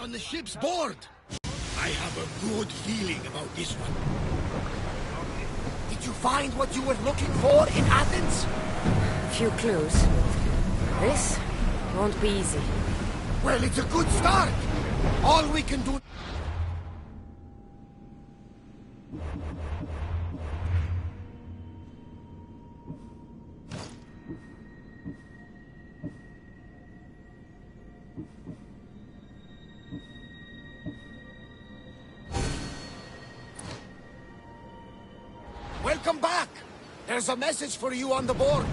On the ship's board. I have a good feeling about this one. Did you find what you were looking for in Athens? Few clues. This won't be easy. Well, it's a good start. All we can do... Welcome back! There's a message for you on the board.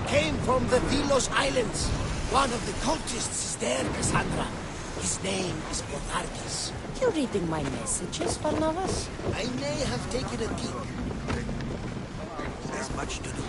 Came from the Delos Islands. One of the cultists is there, Cassandra. His name is Otharkis. You reading my messages, Barnabas? I may have taken a peek. There's much to do.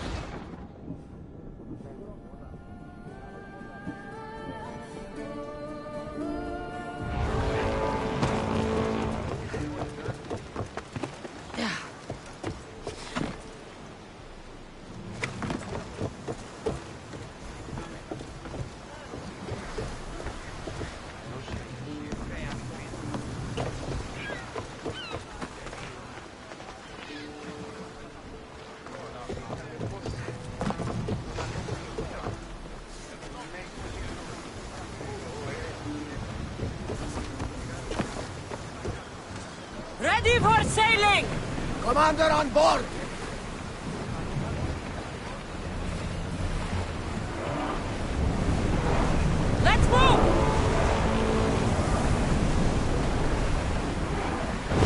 Ready for sailing! Commander on board! Let's move!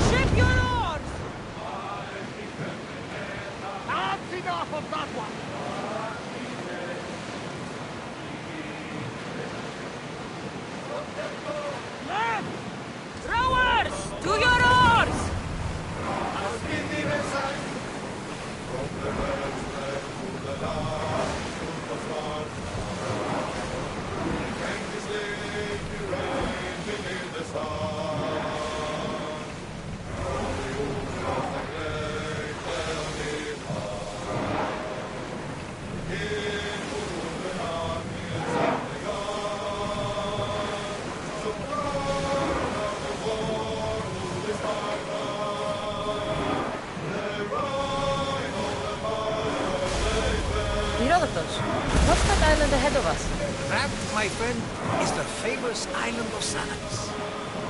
Ship your oars! That's enough of that one! Rowers! To your oars! Herodotus, what's that island ahead of us? That, my friend, is the famous island of Salamis.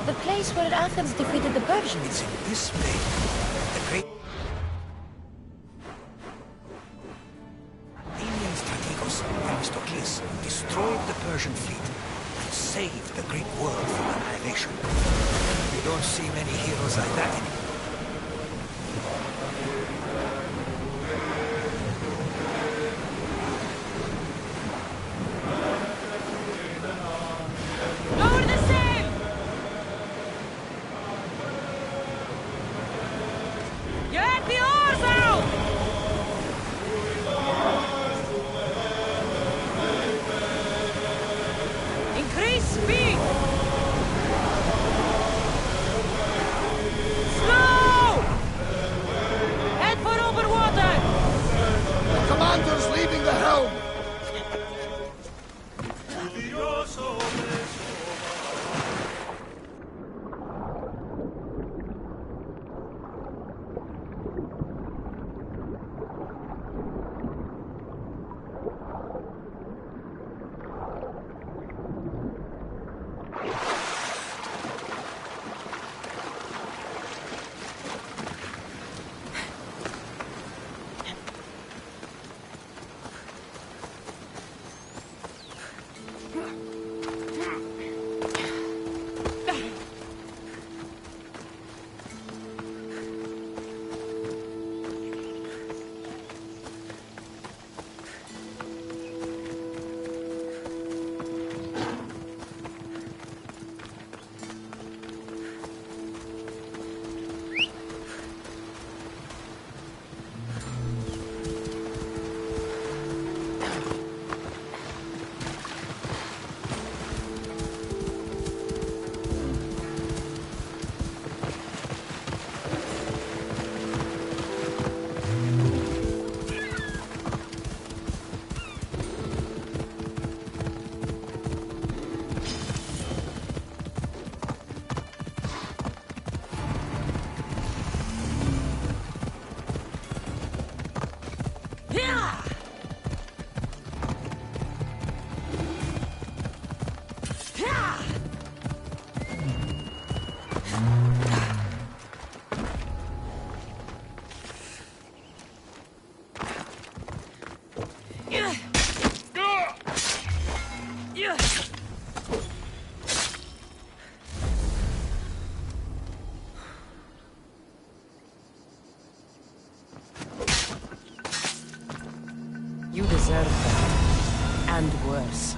The place where Athens defeated the Persians. It's in this bay. The great Athenian strategos Themistocles destroyed the Persian fleet and saved the Greek world from annihilation. You don't see many heroes like that anymore. Lower the sail! Get the oars out! Increase speed! Slow! Head for open water! The commander's leaving the helm! You deserve that. And worse.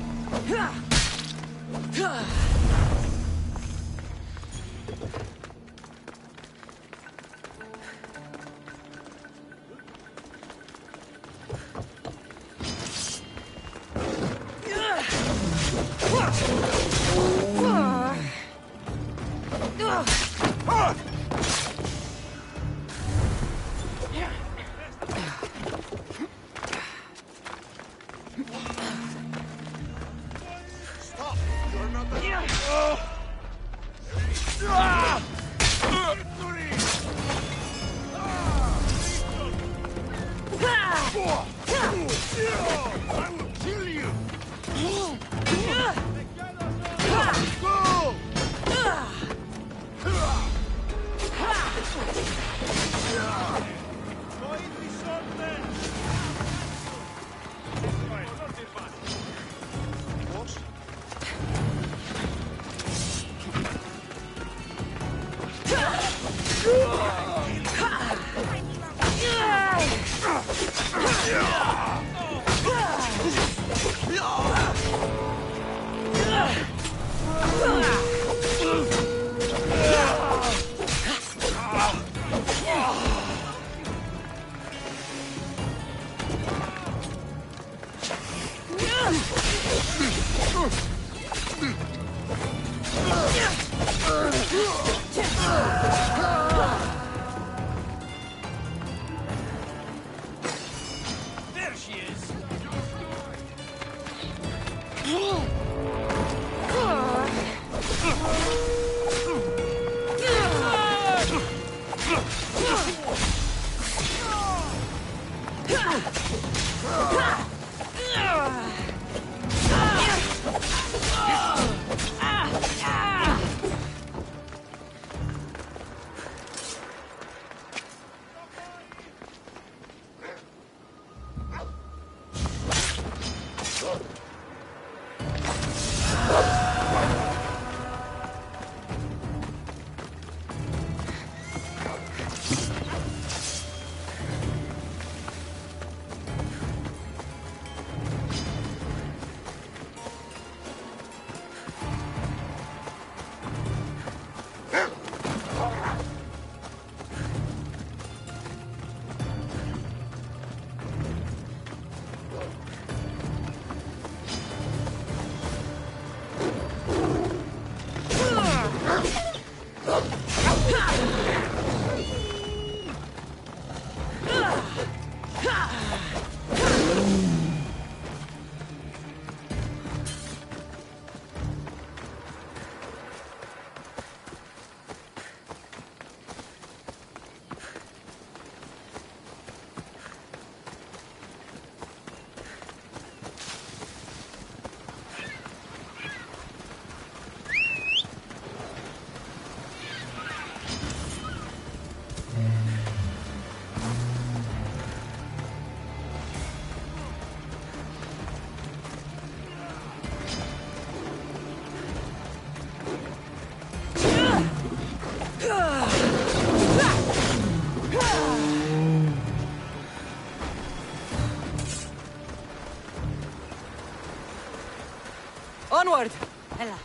Onward! Ella.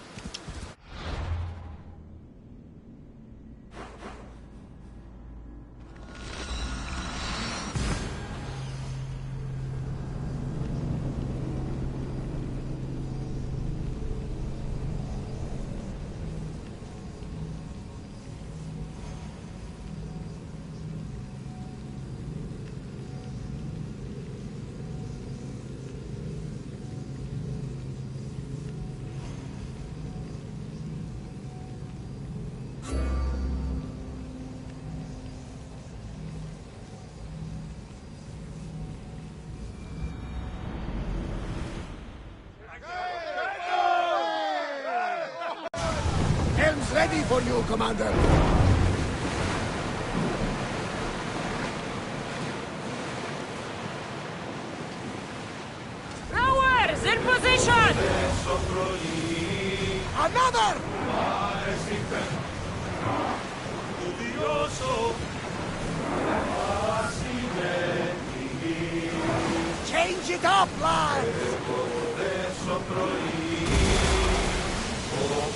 Helm's ready for you, Commander. Rowers, in position! Another! Change it up, lads!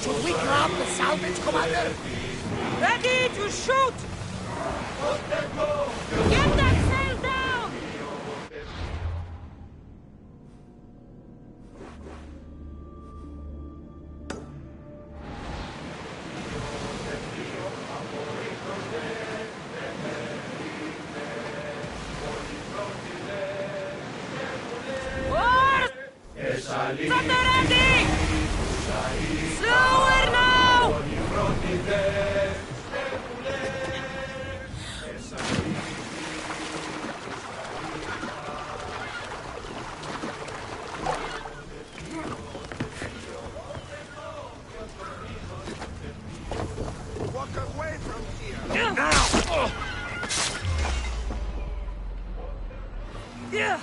Should we grab the salvage, Commander? Ready to shoot! Get that sail down! Oars! Set ready! Slower now! Walk away from here! Now! Yeah!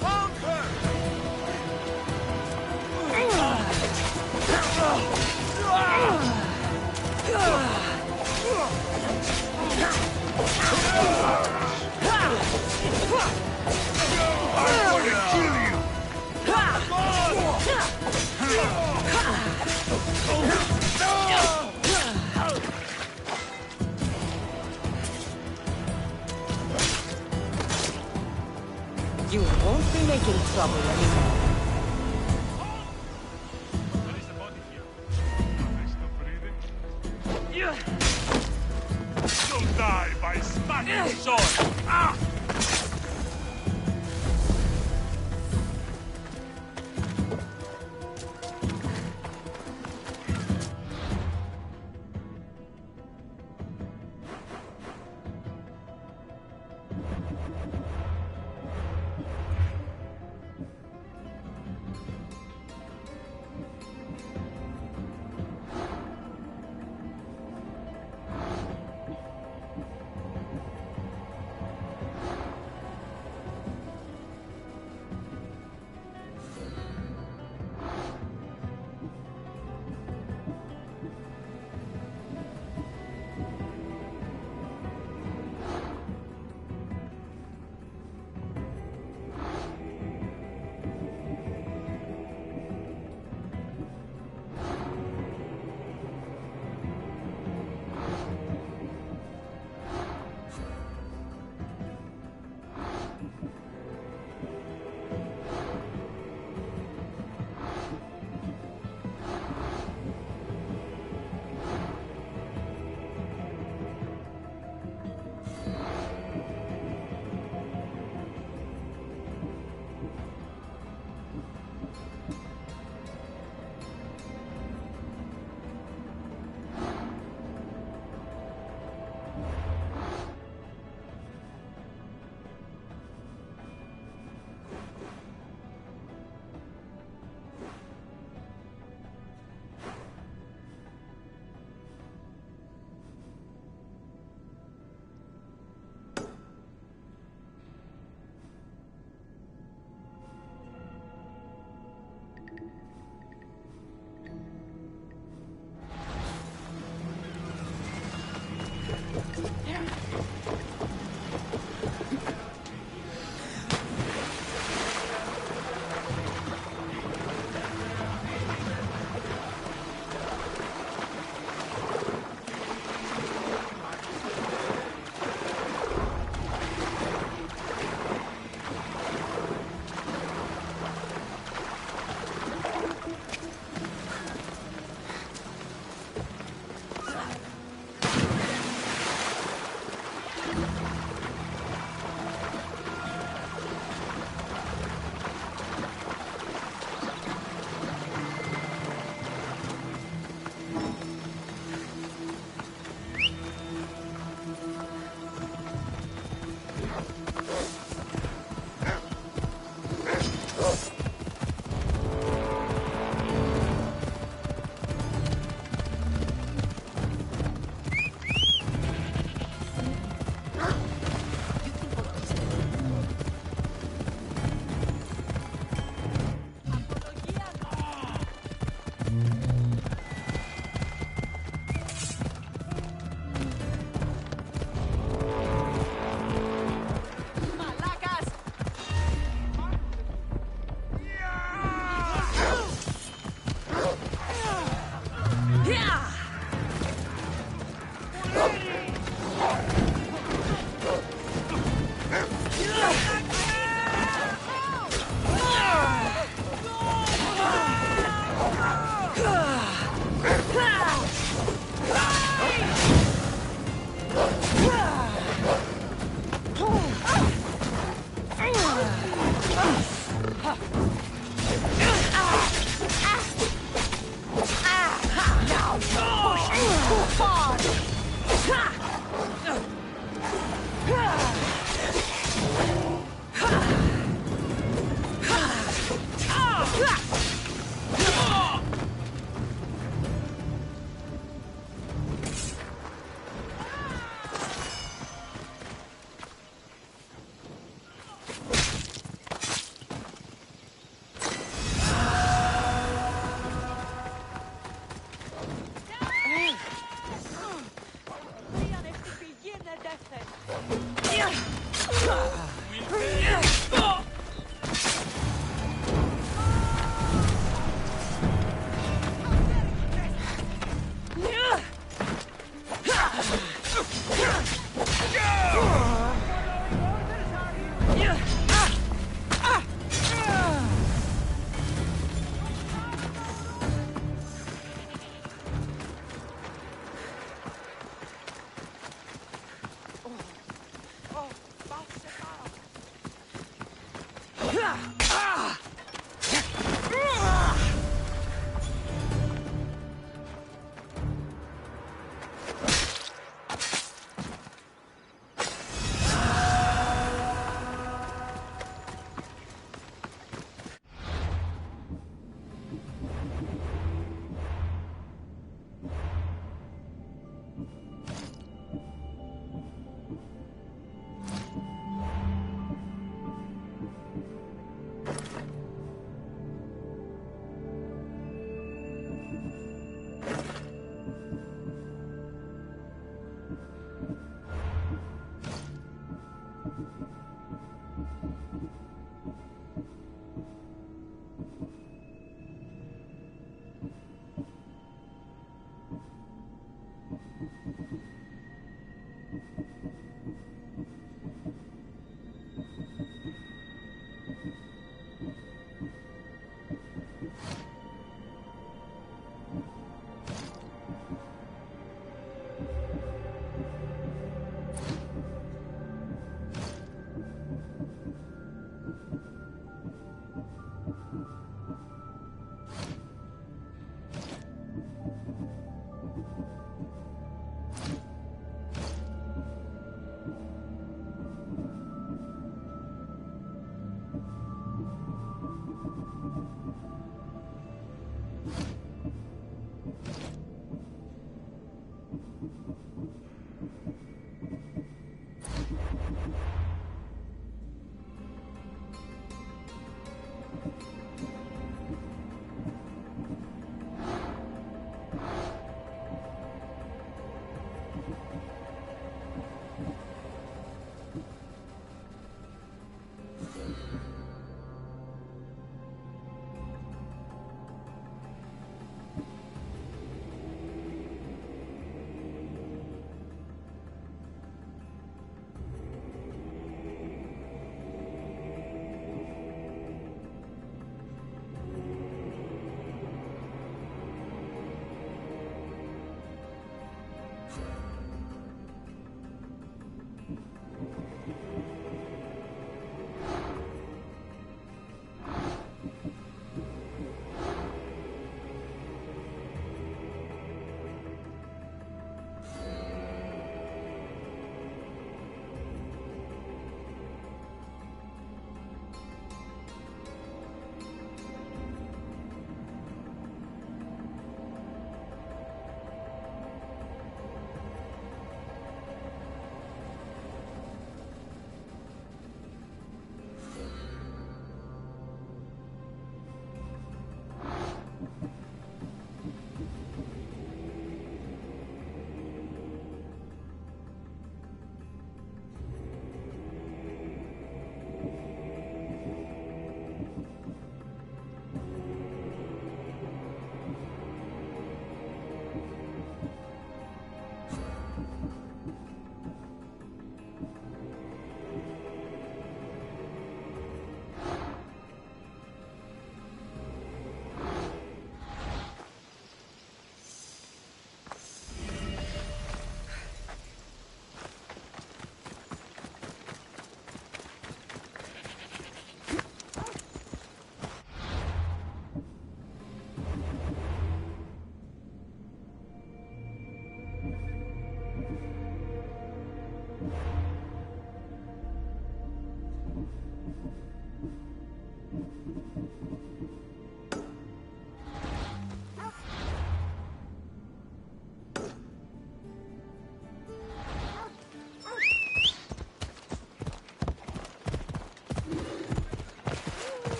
Found her! I'm gonna kill you! You won't be making trouble anymore. You'll die by smacking sword! Ah!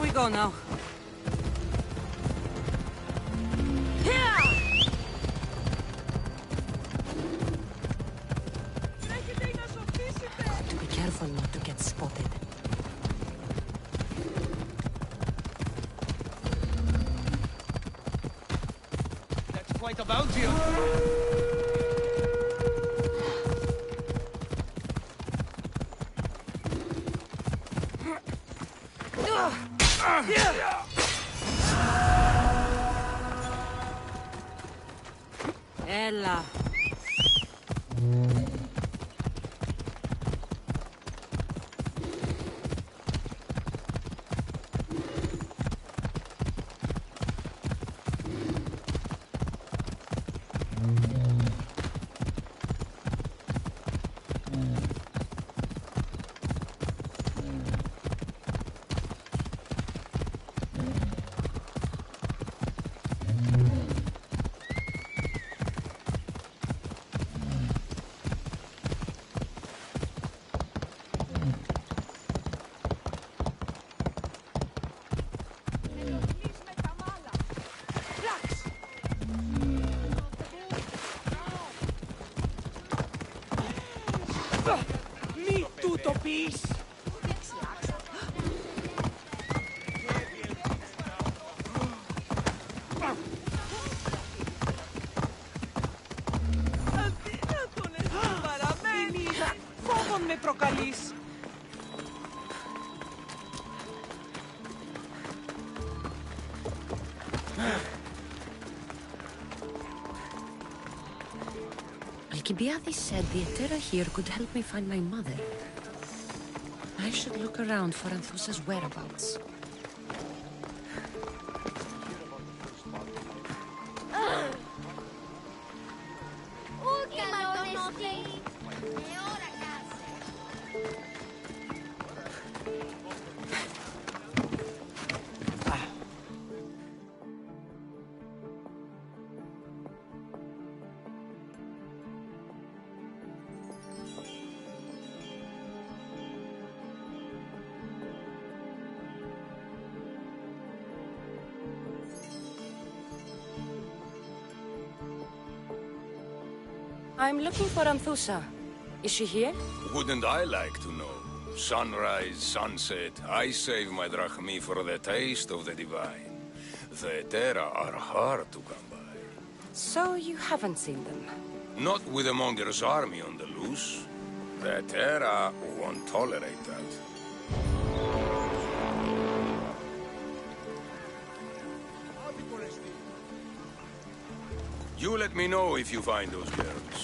we go now. Got to be careful not to get spotted. That's quite a bounty. Ella. Mi tutto peace. Φόβον με προκαλείς. Alcibiades said the Etera here could help me find my mother. I should look around for Anthusa's whereabouts. I'm looking for Anthusa. Is she here? Wouldn't I like to know? Sunrise, sunset, I save my drachmi for the taste of the divine. The Etera are hard to come by. So you haven't seen them? Not with a monger's army on the loose. The Etera won't tolerate that. You let me know if you find those girls.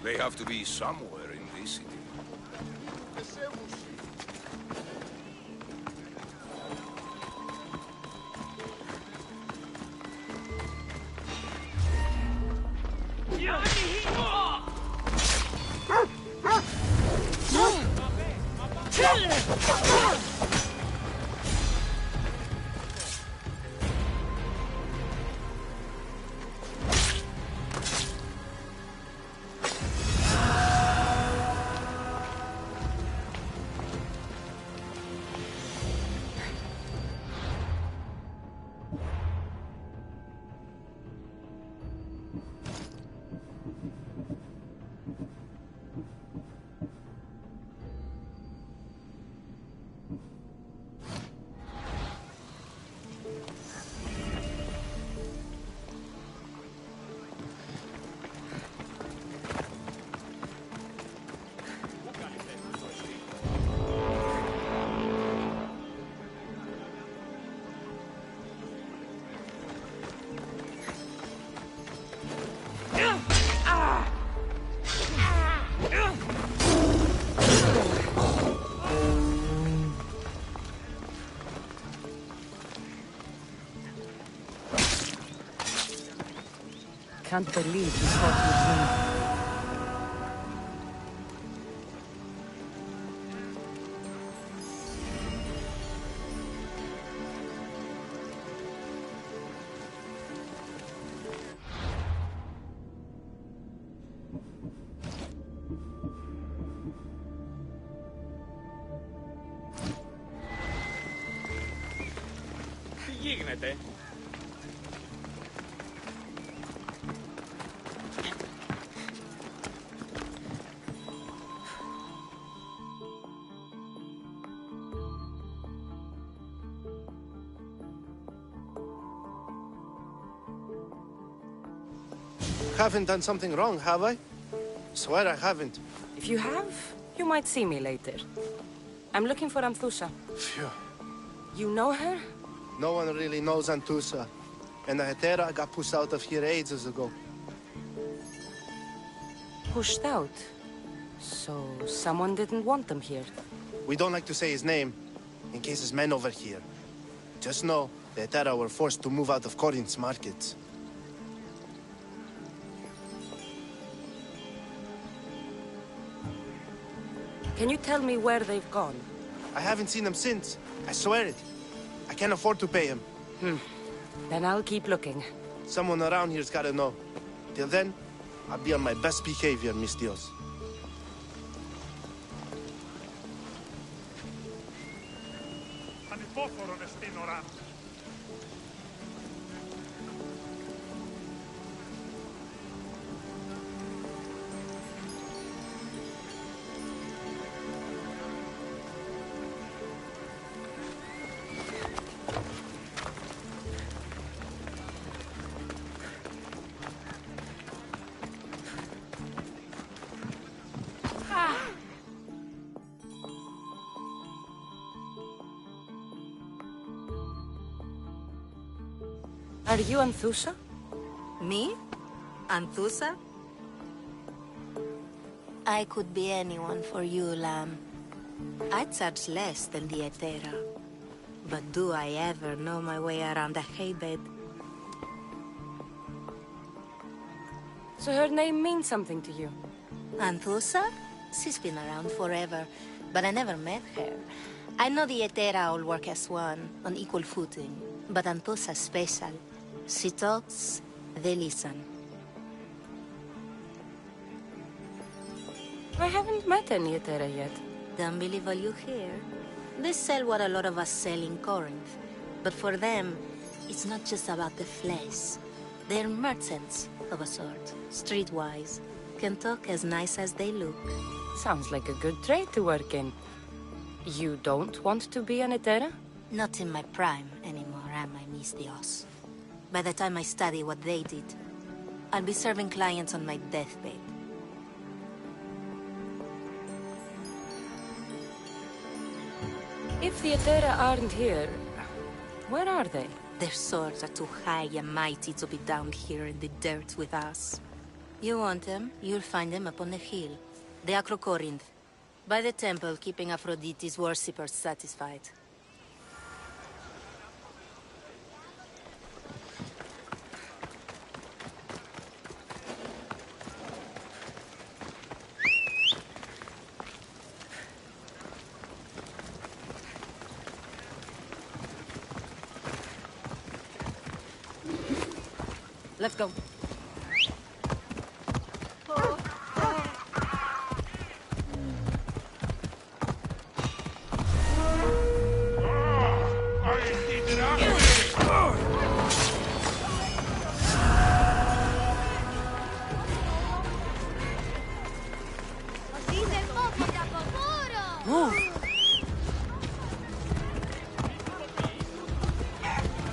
They have to be somewhere in this city. Can't believe he fought with me. γίνεται? Haven't done something wrong, have I? Swear I haven't. If you have, you might see me later. I'm looking for Anthusa. Phew. You know her? No one really knows Antusa. And the Hetera got pushed out of here ages ago. Pushed out? So someone didn't want them here. We don't like to say his name, in case his men over here. Just know, the Hetera were forced to move out of Corinth's markets. Can you tell me where they've gone? I haven't seen them since. I swear it. I can't afford to pay him. Then I'll keep looking. Someone around here's gotta know. Till then, I'll be on my best behavior, mis Dios. Ανυπόφορον εστίν οράν. Are you Anthusa? Me? Anthusa? I could be anyone for you, Lamb. I charge less than the Hetera. But do I ever know my way around a haybed? So her name means something to you? Anthusa? She's been around forever, but I never met her. I know the Hetera all work as one, on equal footing. But Anthusa's special. She talks, they listen. I haven't met any Hetera yet. Don't believe all you hear. They sell what a lot of us sell in Corinth. But for them, it's not just about the flesh. They're merchants of a sort, streetwise. Can talk as nice as they look. Sounds like a good trade to work in. You don't want to be an Hetera? Not in my prime anymore, am I, mis Dios? By the time I study what they did, I'll be serving clients on my deathbed. If the Hetera aren't here, where are they? Their swords are too high and mighty to be down here in the dirt with us. You want them, you'll find them up on the hill. The Acro Corinth. By the temple, keeping Aphrodite's worshippers satisfied. Let's go.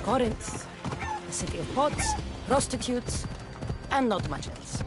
Corinth, a city of pots, prostitutes, and not much else.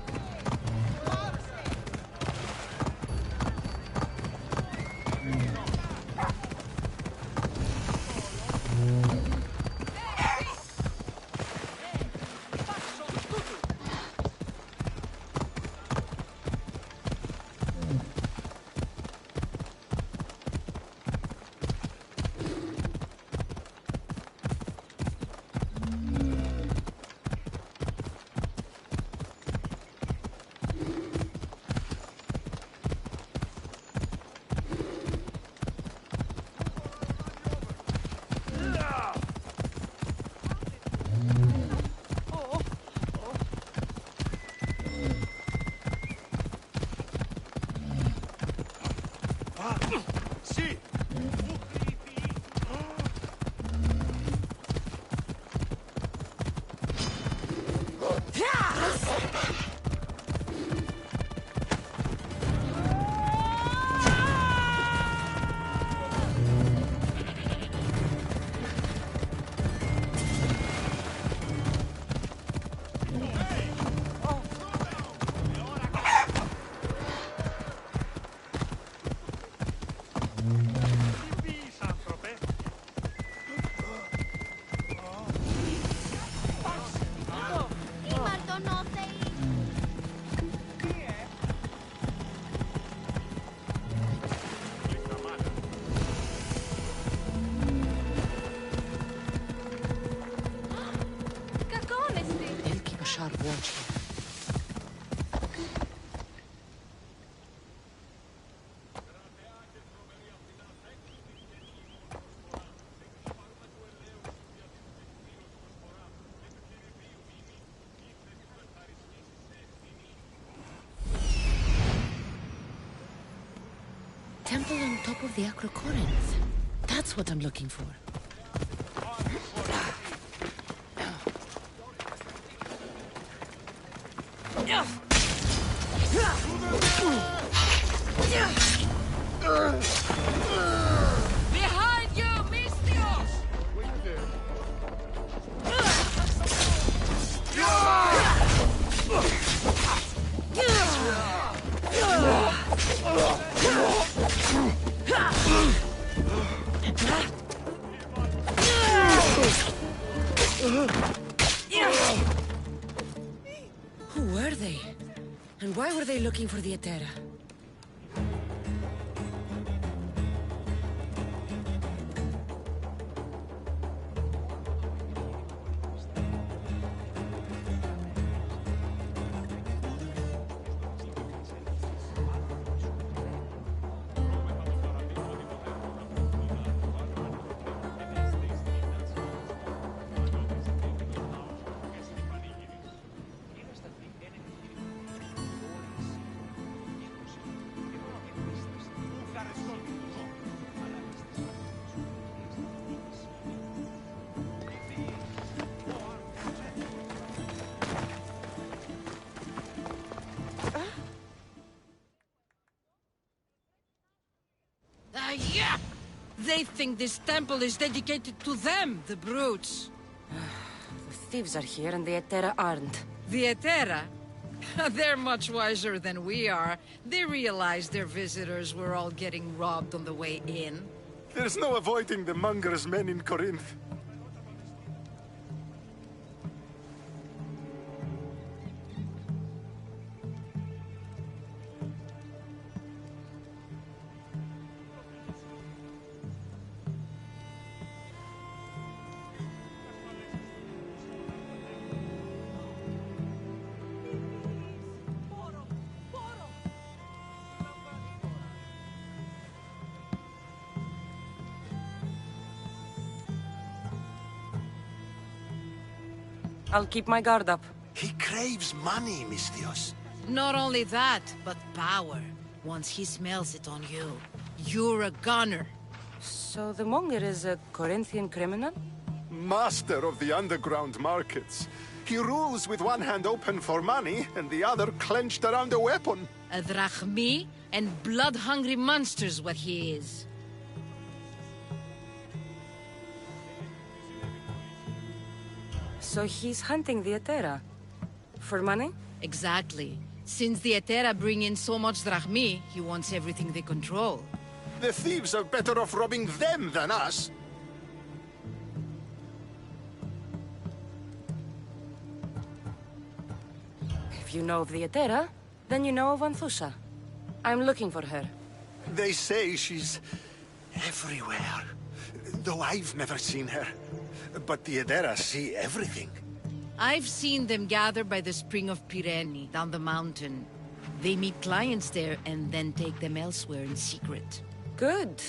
our watch here. Temple on top of the Acrocorinth. That's what I'm looking for. Behind you, Mystios! Who were they? And why were they looking for the Etera? Yeah! They think this temple is dedicated to them, the brutes. The thieves are here and the Etera aren't. The Etera? They're much wiser than we are. They realized their visitors were all getting robbed on the way in. There's no avoiding the monger's men in Corinth. I'll keep my guard up. He craves money, Mystios. Not only that, but power. Once he smells it on you, you're a gunner. So the monger is a Corinthian criminal? Master of the underground markets. He rules with one hand open for money and the other clenched around a weapon. A drachmi and blood-hungry monster's what he is. So he's hunting the Etera. For money? Exactly. Since the Etera bring in so much drachmi, he wants everything they control. The thieves are better off robbing them than us. If you know of the Etera, then you know of Anthusha. I'm looking for her. They say she's everywhere. Though I've never seen her. But the Etera see everything. I've seen them gather by the spring of Pirene, down the mountain. They meet clients there and then take them elsewhere in secret. Good.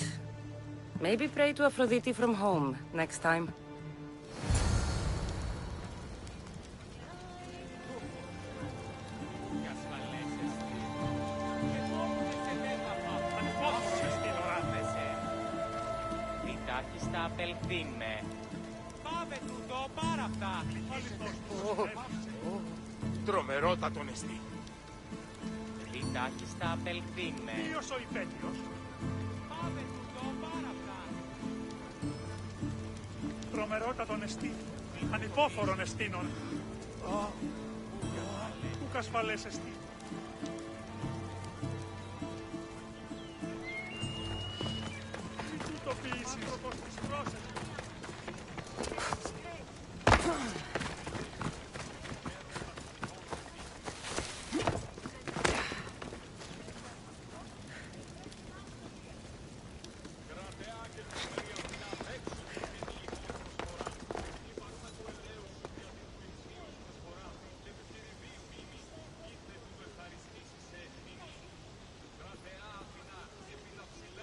Maybe pray to Aphrodite from home next time. Τρομερότατον εστί. Τι τάχιστα απελθύνμε. Ποιος ο υπέτειος. Πάμε τούτο πάραπτα. Τρομερότατον εστί. Ανυπόφορον εστίνον. Ούκ ασφαλές εστί. Τι τούτο ποιήσεις. Άνθρωπος της πρόσεχης.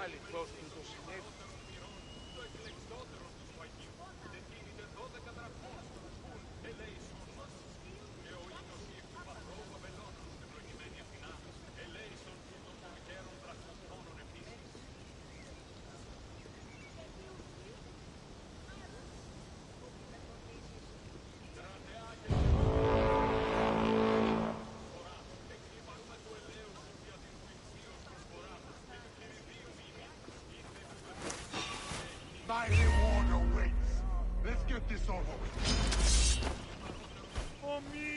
Αληθώς τούτο συνέβη. My reward awaits. Let's get this over with. For me!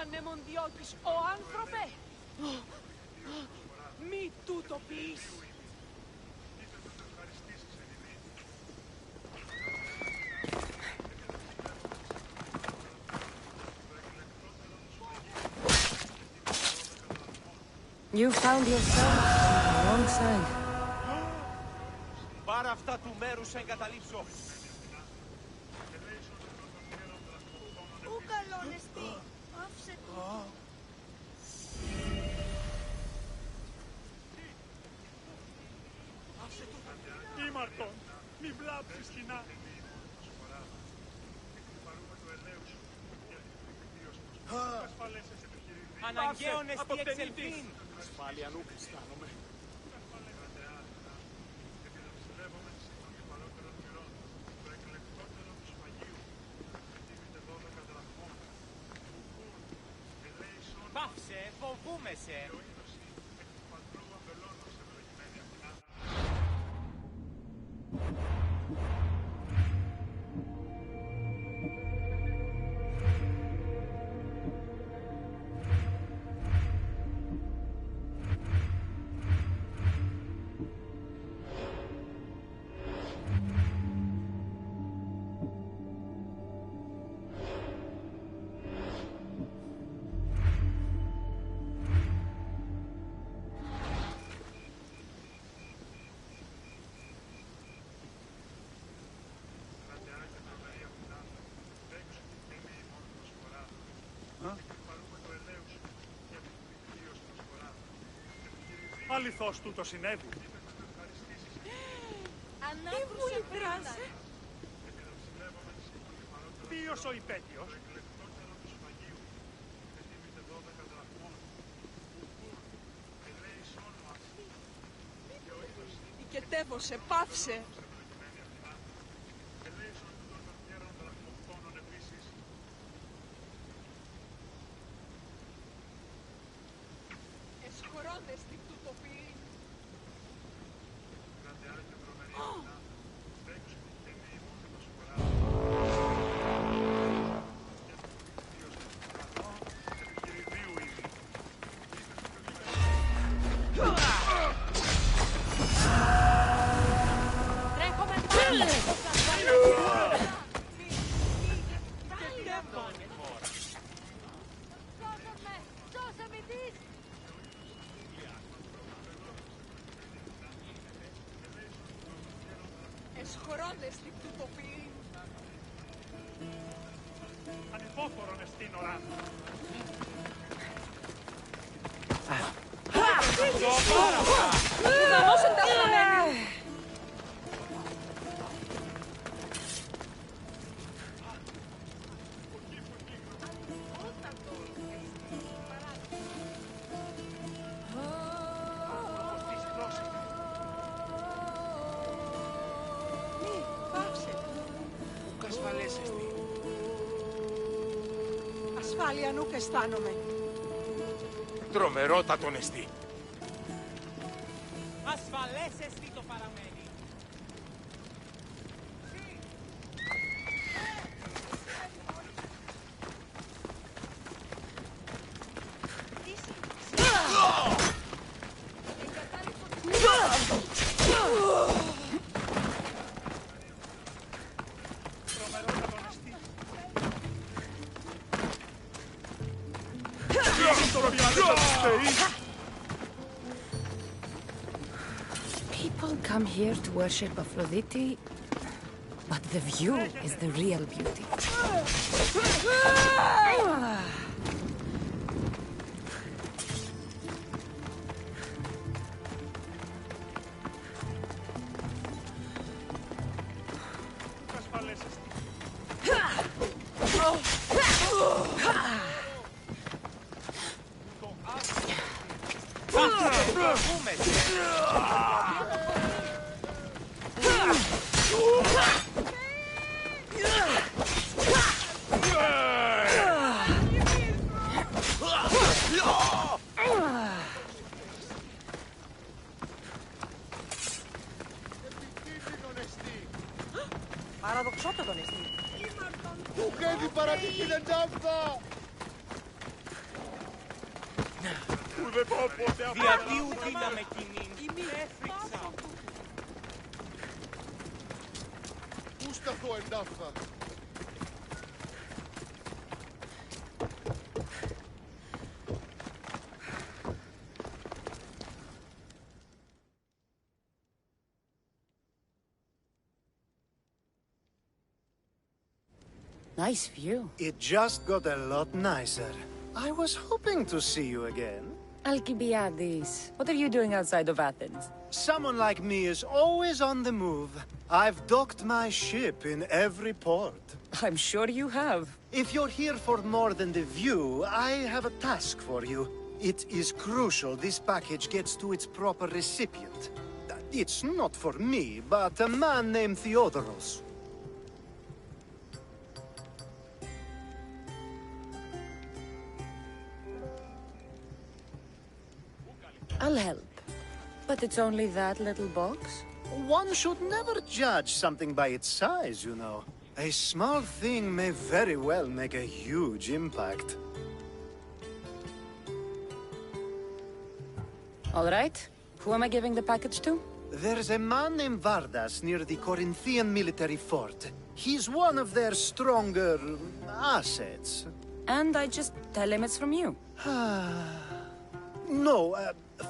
Άνεμον διώκεις, ο άνθρωπε! Μη τούτο πεις! You found yourself on the wrong side. Πάρ' αυτά του μέρους εγκαταλείψω. Ου καλόν εστί, άφησε το. Ήμαρτον, μη βλάψεις κοινά. Αναγκαίων εστί εξελθήν. Ασφάλεια νου αισθάνομαι. Πάψε, φοβούμαι σε. Αληθώς τούτο συνέβη. Ανάκρουσε πράσε. Ποιος ο υπέτειος? Οικετεύωσε, πάυσε. Εσχωρώνες την τουτοποιή. Εσχωρώνες την τουτοποιή. Ανυπόφορον εστίν οράν. Δαμός ενταφραμένη. Ασφάλεια νουκ αισθάνομαι. Τρομερότατον εστί. Ασφαλές εστί το παραμένει. People come here to worship Aphrodite, but the view is the real beauty. Παραδοξότατο τον εστί. Του χέβει παρατυχή δεν τζάμπα! Ουδε πω ποτέ αυτό. Διατίου δύναμε κοινήν. Έφυξα. Πού σταθώ εντάφα. Nice view. It just got a lot nicer. I was hoping to see you again. Alcibiades, what are you doing outside of Athens? Someone like me is always on the move. I've docked my ship in every port. I'm sure you have. If you're here for more than the view, I have a task for you. It is crucial this package gets to its proper recipient. It's not for me, but a man named Theodoros. I'll help. But it's only that little box? One should never judge something by its size, you know. A small thing may very well make a huge impact. All right. Who am I giving the package to? There's a man named Vardas near the Corinthian military fort. He's one of their stronger assets. And I just tell him it's from you. No,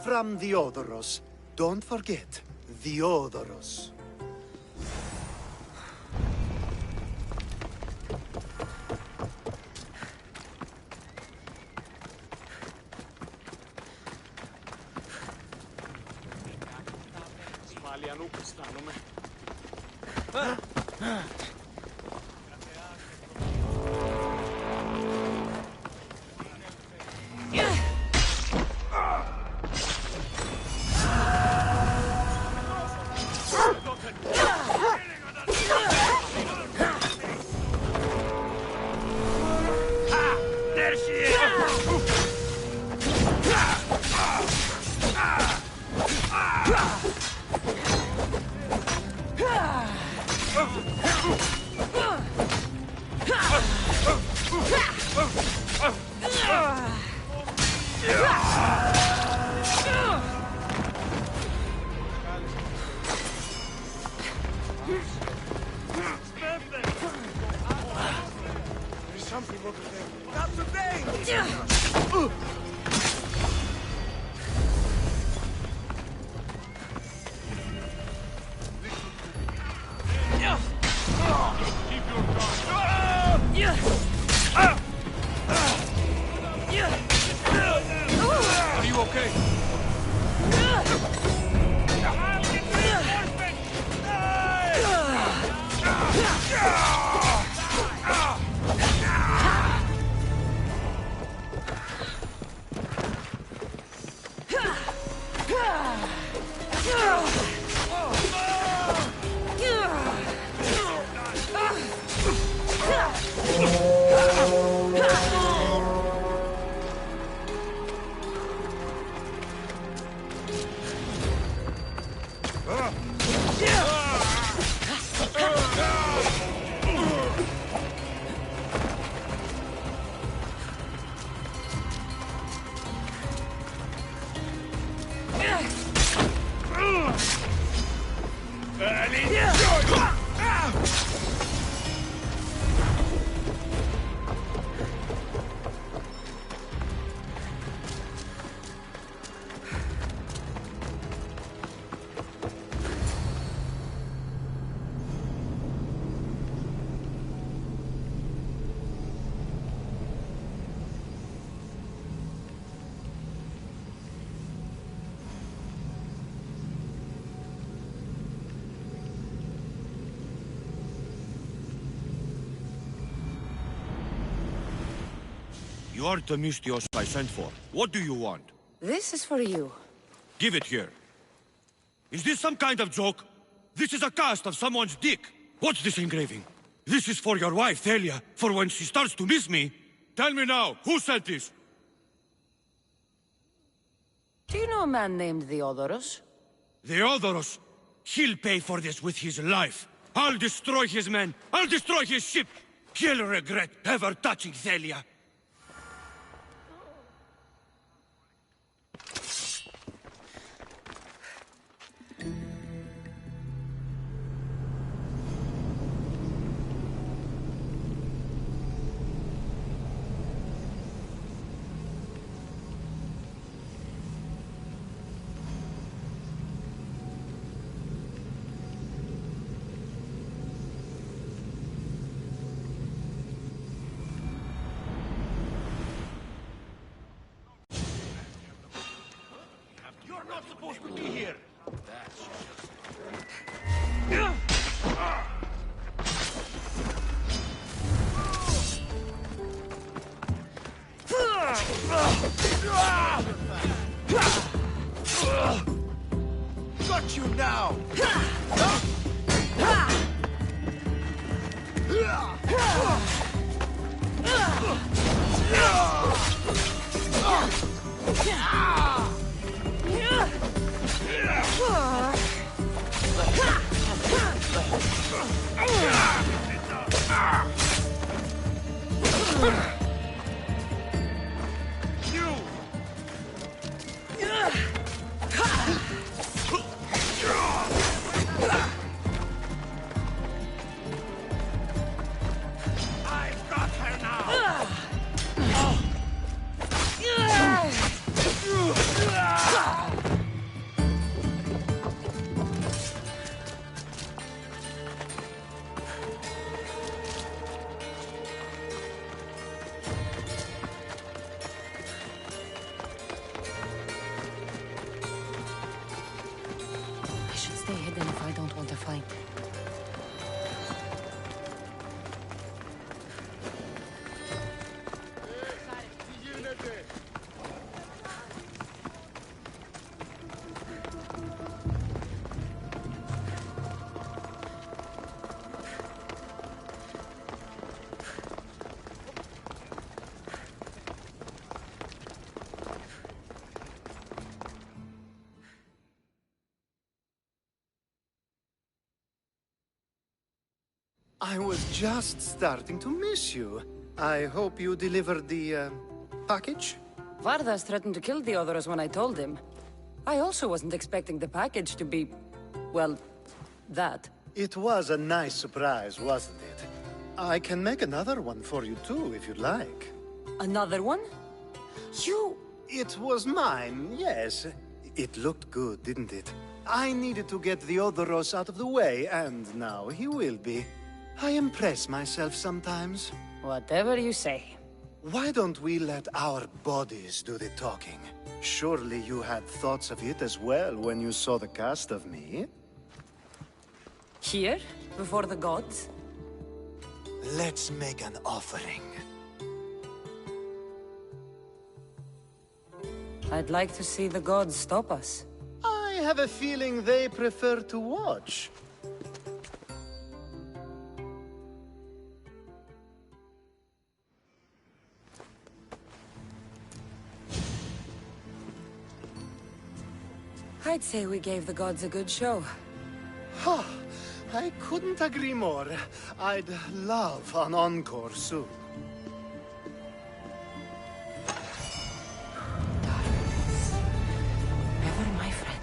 from Theodoros. Don't forget, Theodoros. Σπαλιανού που αισθάνομαι. You're Themistios I sent for. What do you want? This is for you. Give it here. Is this some kind of joke? This is a cast of someone's dick. What's this engraving? This is for your wife, Thalia, for when she starts to miss me. Tell me now, who sent this? Do you know a man named Theodoros? Theodoros? He'll pay for this with his life. I'll destroy his men. I'll destroy his ship. He'll regret ever touching Thalia. You're not supposed to be here! Got you now! I should stay hidden if I don't want to fight. I was just starting to miss you. I hope you delivered the, package? Vardas threatened to kill Theodoros when I told him. I also wasn't expecting the package to be, well, that. It was a nice surprise, wasn't it? I can make another one for you too, if you'd like. Another one? You... It was mine, yes. It looked good, didn't it? I needed to get Theodoros out of the way, and now he will be. I impress myself sometimes. Whatever you say. Why don't we let our bodies do the talking? Surely you had thoughts of it as well when you saw the cast of me? Here? Before the gods? Let's make an offering. I'd like to see the gods stop us. I have a feeling they prefer to watch. I'd say we gave the gods a good show. Ha! I couldn't agree more. I'd love an encore soon. Darkness. Ever my friend.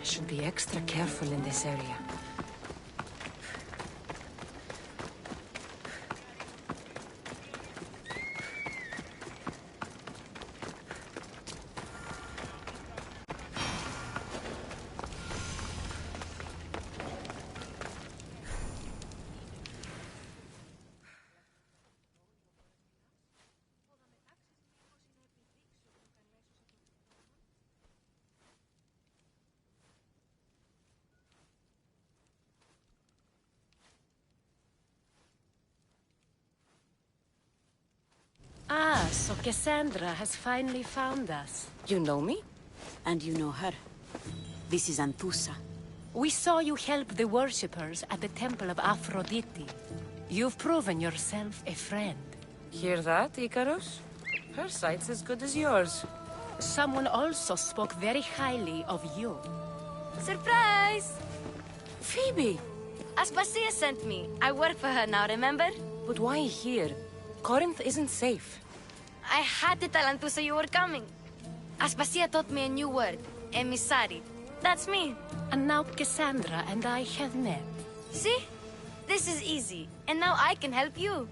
I should be extra careful in this area. So Cassandra has finally found us. You know me? And you know her. This is Anthusa. We saw you help the worshippers at the Temple of Aphrodite. You've proven yourself a friend. Hear that, Icarus? Her sight's as good as yours. Someone also spoke very highly of you. Surprise! Phoebe! Aspasia sent me. I work for her now, remember? But why here? Corinth isn't safe. I had to tell Anthusa you were coming. Aspasia taught me a new word. Emissary. That's me. And now Cassandra and I have met. See? This is easy. And now I can help you.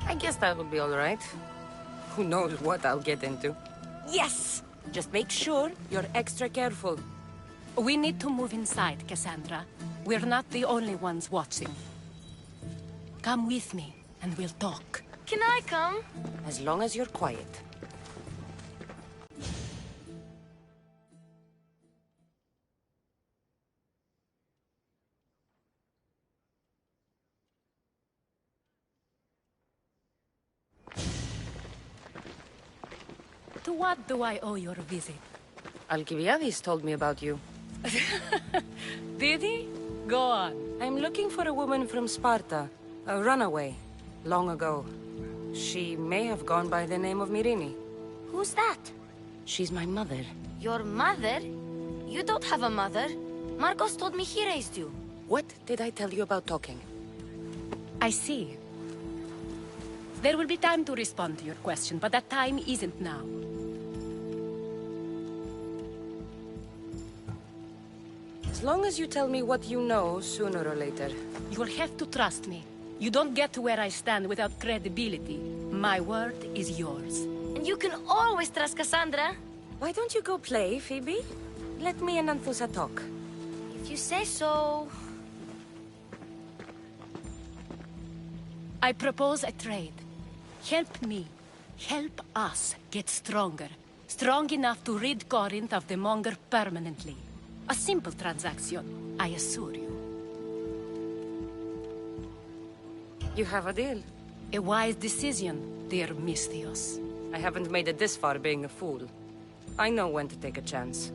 I guess that will be all right. Who knows what I'll get into. Yes! Just make sure you're extra careful. We need to move inside, Cassandra. We're not the only ones watching. Come with me, and we'll talk. Can I come? As long as you're quiet. To what do I owe your visit? Alcibiades told me about you. Did he? Go on. I'm looking for a woman from Sparta. A runaway. Long ago. She may have gone by the name of Myrine. Who's that? She's my mother. Your mother? You don't have a mother. Marcos told me he raised you. What did I tell you about talking? I see. There will be time to respond to your question, but that time isn't now. As long as you tell me what you know, sooner or later. You will have to trust me. You don't get to where I stand without credibility. My word is yours. And you can always trust Cassandra. Why don't you go play, Phoebe? Let me and Anthusa talk. If you say so... I propose a trade. Help me. Help us get stronger. Strong enough to rid Corinth of the Monger permanently. A simple transaction, I assure you. You have a deal. A wise decision, dear Misthios. I haven't made it this far being a fool. I know when to take a chance.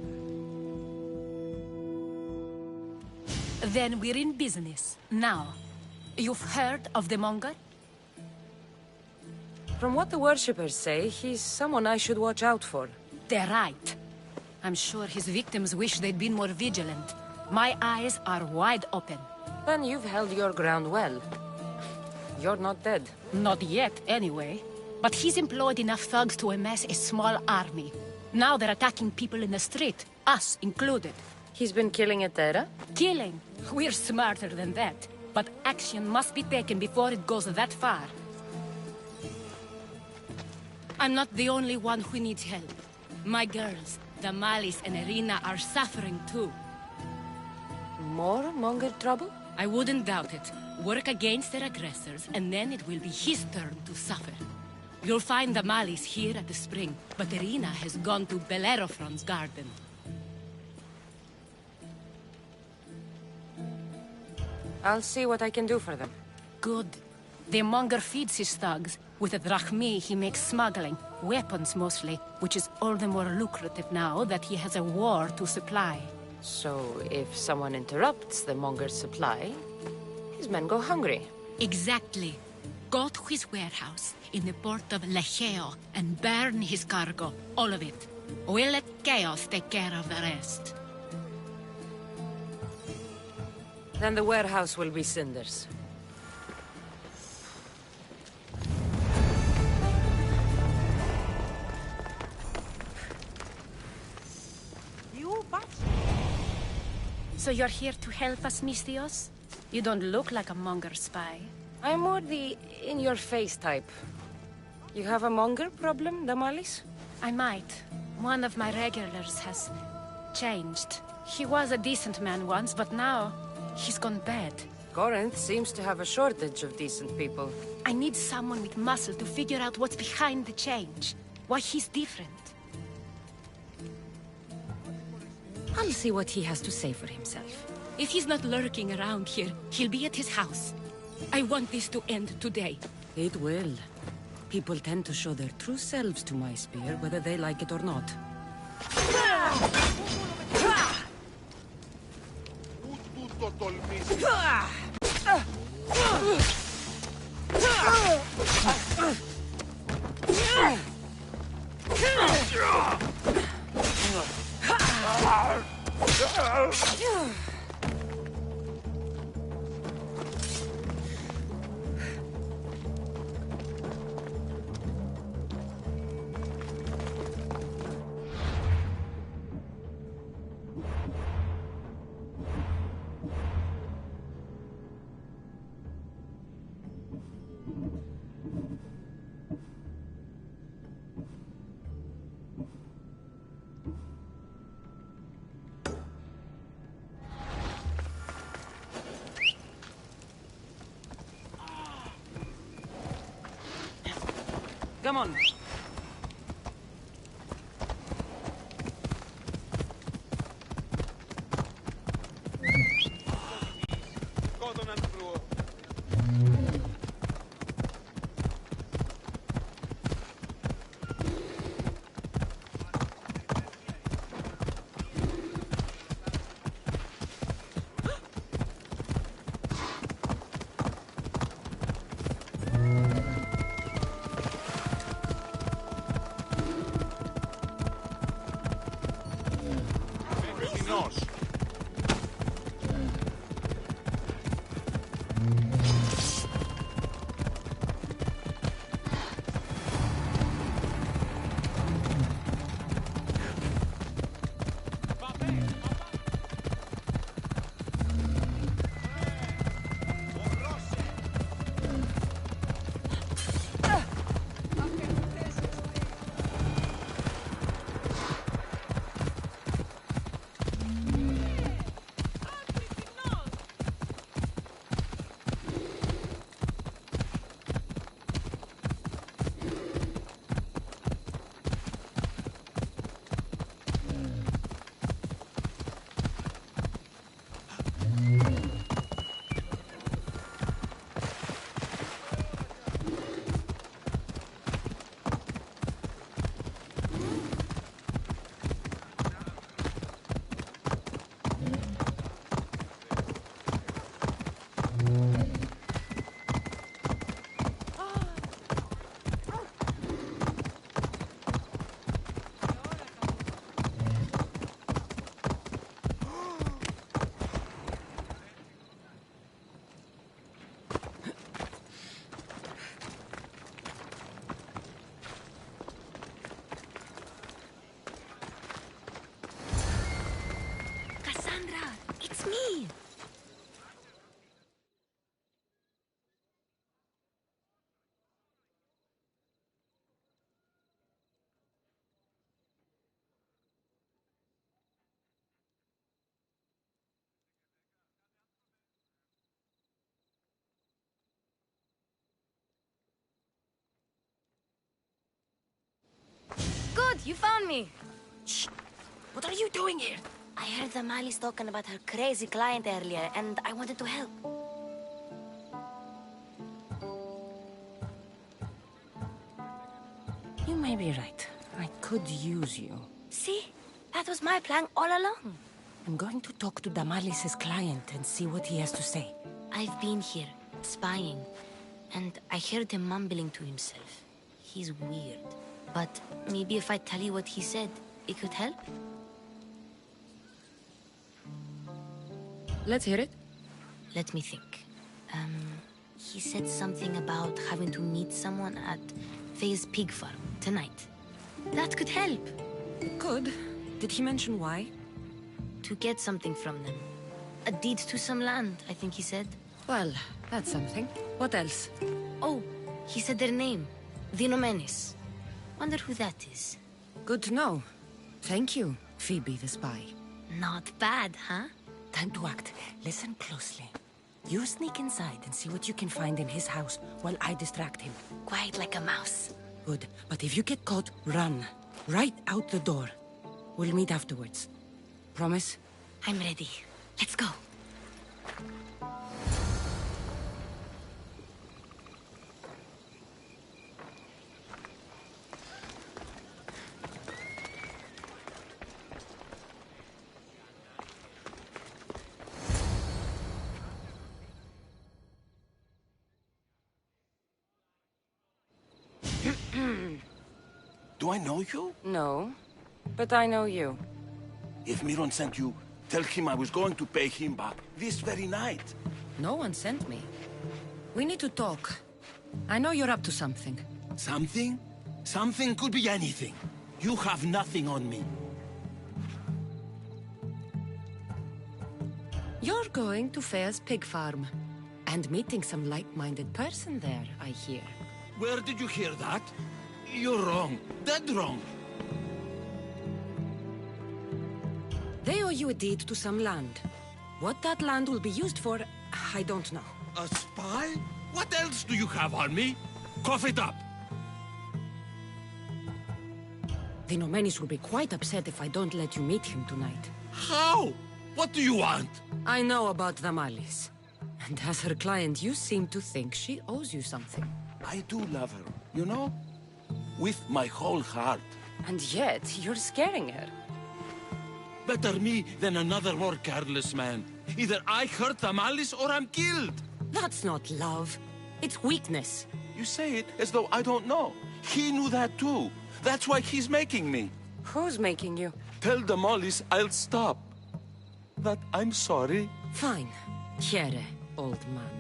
Then we're in business. Now, you've heard of the Monger? From what the worshippers say, he's someone I should watch out for. They're right. I'm sure his victims wish they'd been more vigilant. My eyes are wide open. Then you've held your ground well. You're not dead. Not yet, anyway. But he's employed enough thugs to amass a small army. Now they're attacking people in the street, us included. He's been killing at Terra? Killing? We're smarter than that. But action must be taken before it goes that far. I'm not the only one who needs help. My girls, Damalis and Irina, are suffering too. More Monger trouble? I wouldn't doubt it. Work against their aggressors, and then it will be his turn to suffer. You'll find Damalis here at the spring, but Irina has gone to Bellerophon's garden. I'll see what I can do for them. Good. The Monger feeds his thugs. With the drachmi, he makes smuggling. Weapons, mostly. Which is all the more lucrative now that he has a war to supply. So, if someone interrupts the Monger's supply, his men go hungry. Exactly. Go to his warehouse in the port of Lecheo and burn his cargo. All of it. We'll let chaos take care of the rest. Then the warehouse will be cinders. So you're here to help us, Misthios? You don't look like a Monger spy. I'm more the in-your-face type. You have a Monger problem, Damalis? I might. One of my regulars has changed. He was a decent man once, but now he's gone bad. Corinth seems to have a shortage of decent people. I need someone with muscle to figure out what's behind the change. Why he's different. I'll see what he has to say for himself. If he's not lurking around here, he'll be at his house. I want this to end today. It will. People tend to show their true selves to my spear, whether they like it or not. Come on. It's me! Good, you found me. Shh! What are you doing here? I heard the Mali's talking about her crazy client earlier, and I wanted to help. You may be right. I could use you. See? That was my plan all along. I'm going to talk to Damalis's client and see what he has to say. I've been here, spying, and I heard him mumbling to himself. He's weird. But maybe if I tell you what he said, it could help? Let's hear it. Let me think. He said something about having to meet someone at Faye's pig farm tonight. That could help. Could. Did he mention why? To get something from them. A deed to some land, I think he said. Well, that's something. What else? Oh, he said their name. The Nomenis. Wonder who that is. Good to know. Thank you, Phoebe the spy. Not bad, huh? Time to act. Listen closely. You sneak inside and see what you can find in his house while I distract him. Quiet like a mouse. Good. But if you get caught, run. Right out the door. We'll meet afterwards. Promise? I'm ready. Let's go. Do I know you? No, but I know you. If Miron sent you, tell him I was going to pay him back this very night. No one sent me. We need to talk. I know you're up to something. Something? Something could be anything. You have nothing on me. You're going to Fair's pig farm. And meeting some like-minded person there, I hear. Where did you hear that? You're wrong. Dead wrong. They owe you a deed to some land. What that land will be used for, I don't know. A spy? What else do you have on me? Cough it up. The Nomenis will be quite upset if I don't let you meet him tonight. How? What do you want? I know about the Malis. And as her client, you seem to think she owes you something. I do love her, you know? With my whole heart. And yet, you're scaring her. Better me than another more careless man. Either I hurt the Malis or I'm killed. That's not love. It's weakness. You say it as though I don't know. He knew that too. That's why he's making me. Who's making you? Tell the Mollies I'll stop. That I'm sorry. Fine. Here, old man.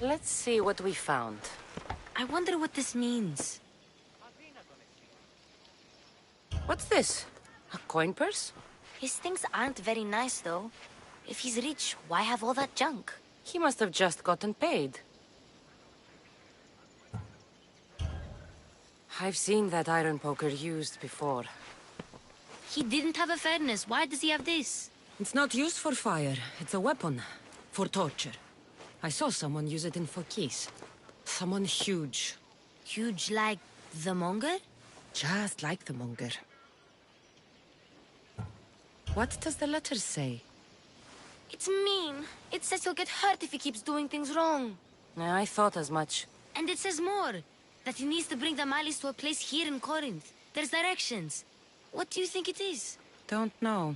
Let's see what we found. I wonder what this means. What's this? A coin purse? His things aren't very nice, though. If he's rich, why have all that junk? He must have just gotten paid. I've seen that iron poker used before. He didn't have a furnace. Why does he have this? It's not used for fire. It's a weapon. For torture. I saw someone use it in Phokis. Someone huge. Huge like the Monger? Just like the Monger. What does the letter say? It's mean. It says he'll get hurt if he keeps doing things wrong. I thought as much. And it says more. That he needs to bring the Malis to a place here in Corinth. There's directions. What do you think it is? Don't know.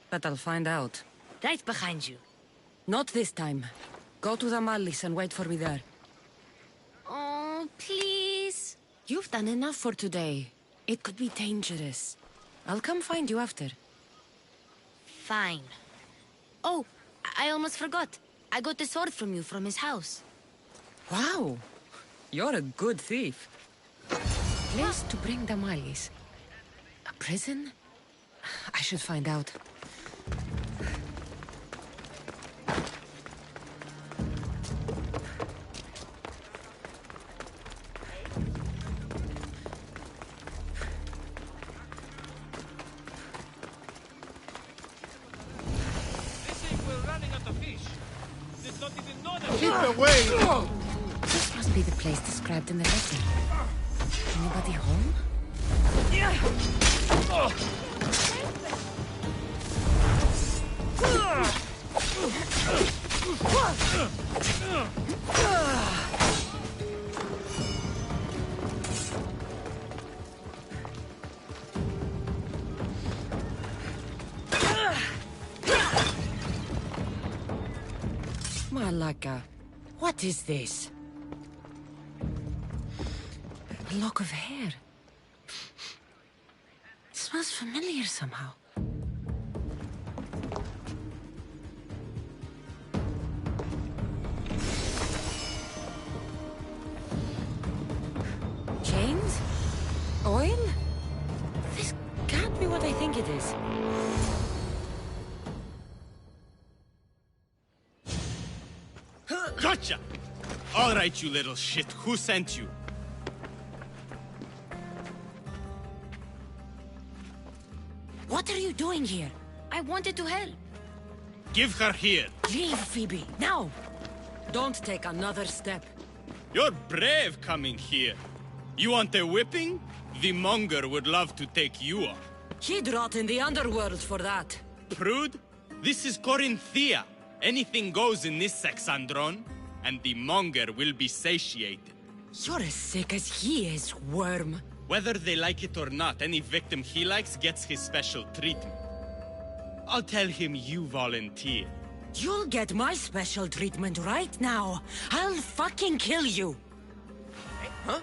But I'll find out. Right behind you. Not this time. Go to the Malis and wait for me there. Oh, please. You've done enough for today. It could be dangerous. I'll come find you after. Fine. Oh, I almost forgot. I got the sword from you from his house. Wow. You're a good thief. Place to bring the Malis. A prison? I should find out. Keep away! This must be the place described in the letter. Anybody home? Malaka, what is this? A lock of hair. It smells familiar somehow. Chains? Oil? This can't be what I think it is. Gotcha! All right, you little shit. Who sent you? What are you doing here? I wanted to help. Give her here. Leave, Phoebe, now! Don't take another step. You're brave coming here. You want a whipping? The monger would love to take you on. He'd rot in the underworld for that. Prude, this is Corinthia. Anything goes in this Sexandron, and the monger will be satiated. You're as sick as he is, worm. Whether they like it or not, any victim he likes gets his special treatment. I'll tell him you volunteer. You'll get my special treatment right now. I'll fucking kill you. Huh?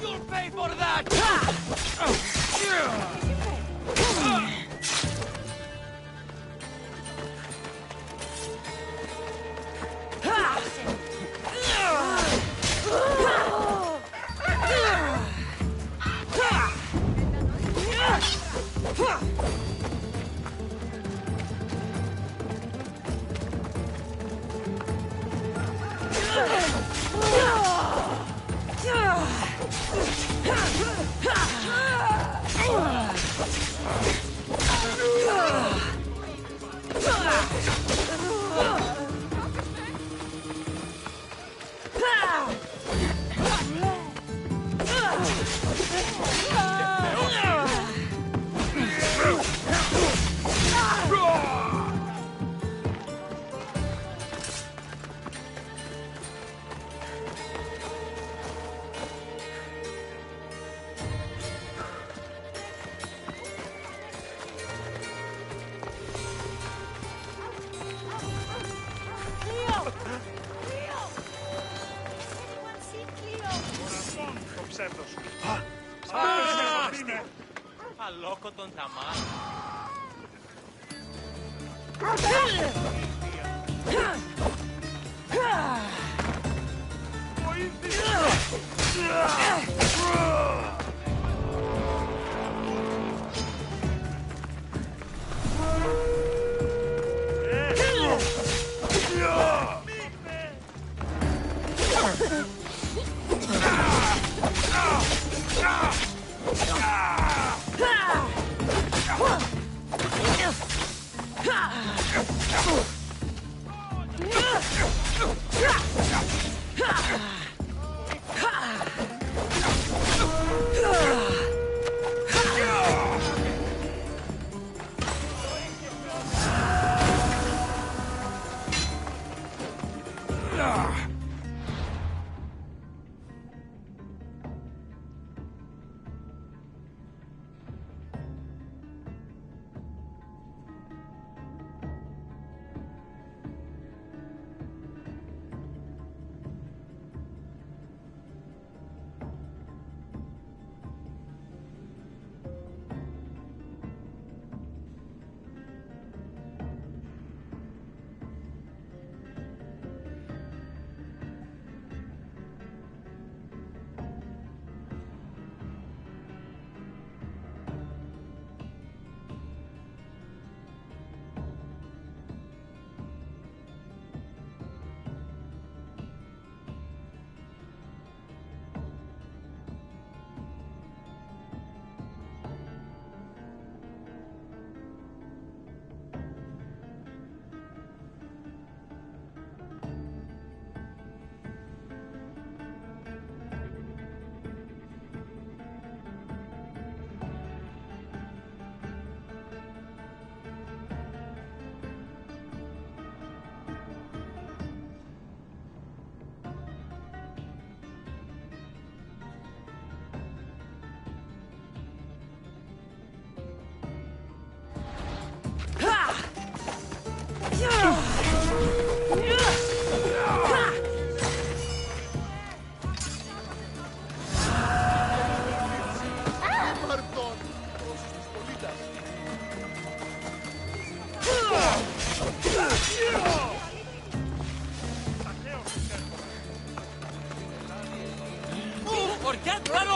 You'll pay for that! Αλόκοτον τα μάτια.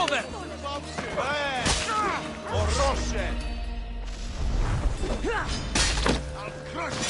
over! I'll crush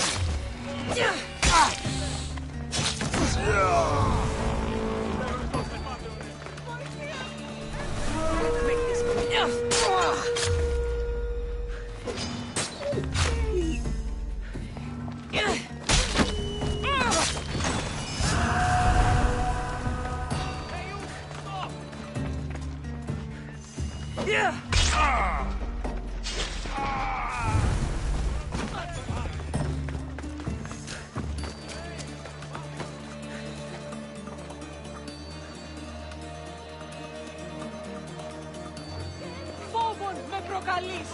Φόβον με προκαλείς!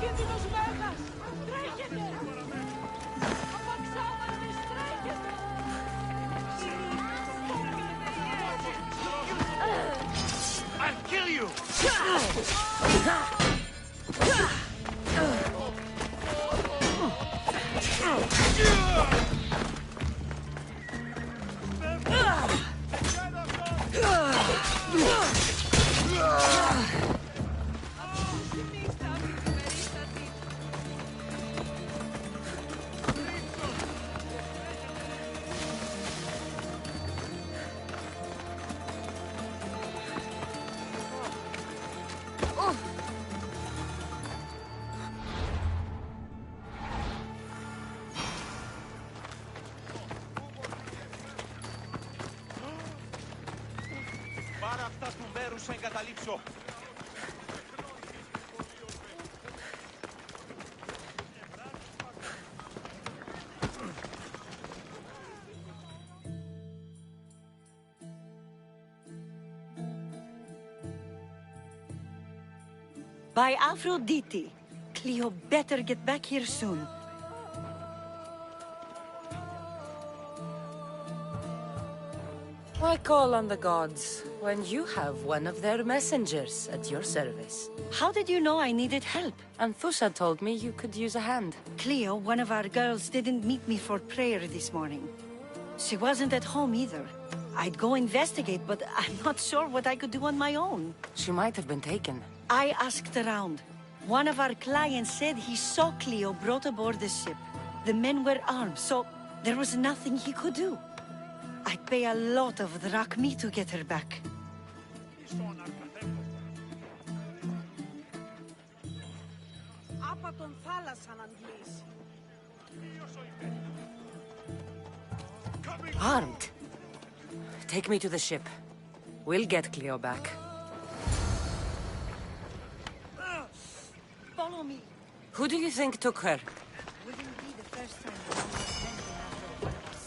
Κίνδυνος μέγας! Τρέχετε! Απαξάμενος τρέχετε! I'll kill you! Πάρε αυτά του μέρους σε εγκαταλείψω. By Aphrodite. Cleo better get back here soon. Why call on the gods when you have one of their messengers at your service? How did you know I needed help? Anthusa told me you could use a hand. Cleo, one of our girls, didn't meet me for prayer this morning. She wasn't at home either. I'd go investigate, but I'm not sure what I could do on my own. She might have been taken. I asked around. One of our clients said he saw Cleo brought aboard the ship. The men were armed, so there was nothing he could do. I'd pay a lot of drachmi to get her back. Armed. Take me to the ship. We'll get Cleo back. Follow me. Who do you think took her? Wouldn't be the first time the man was sending after one of us.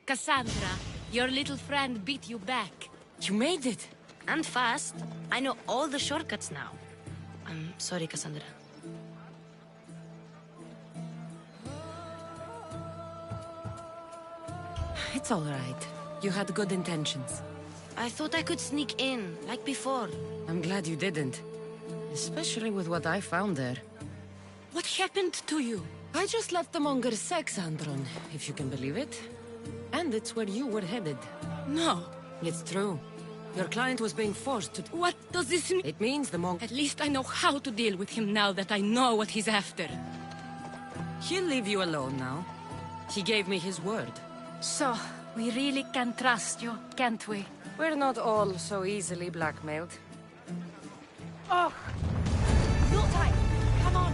Cassandra, your little friend beat you back. You made it. And fast. I know all the shortcuts now. I'm sorry, Cassandra. It's all right. You had good intentions. I thought I could sneak in, like before. I'm glad you didn't. Especially with what I found there. What happened to you? I just left the monger's sex, Andron, if you can believe it. And it's where you were headed. No. It's true. Your client was being forced to... What does this mean? It means the monk... At least I know how to deal with him now that I know what he's after. He'll leave you alone now. He gave me his word. So, we really can trust you, can't we? We're not all so easily blackmailed. Oh! No time! Come on!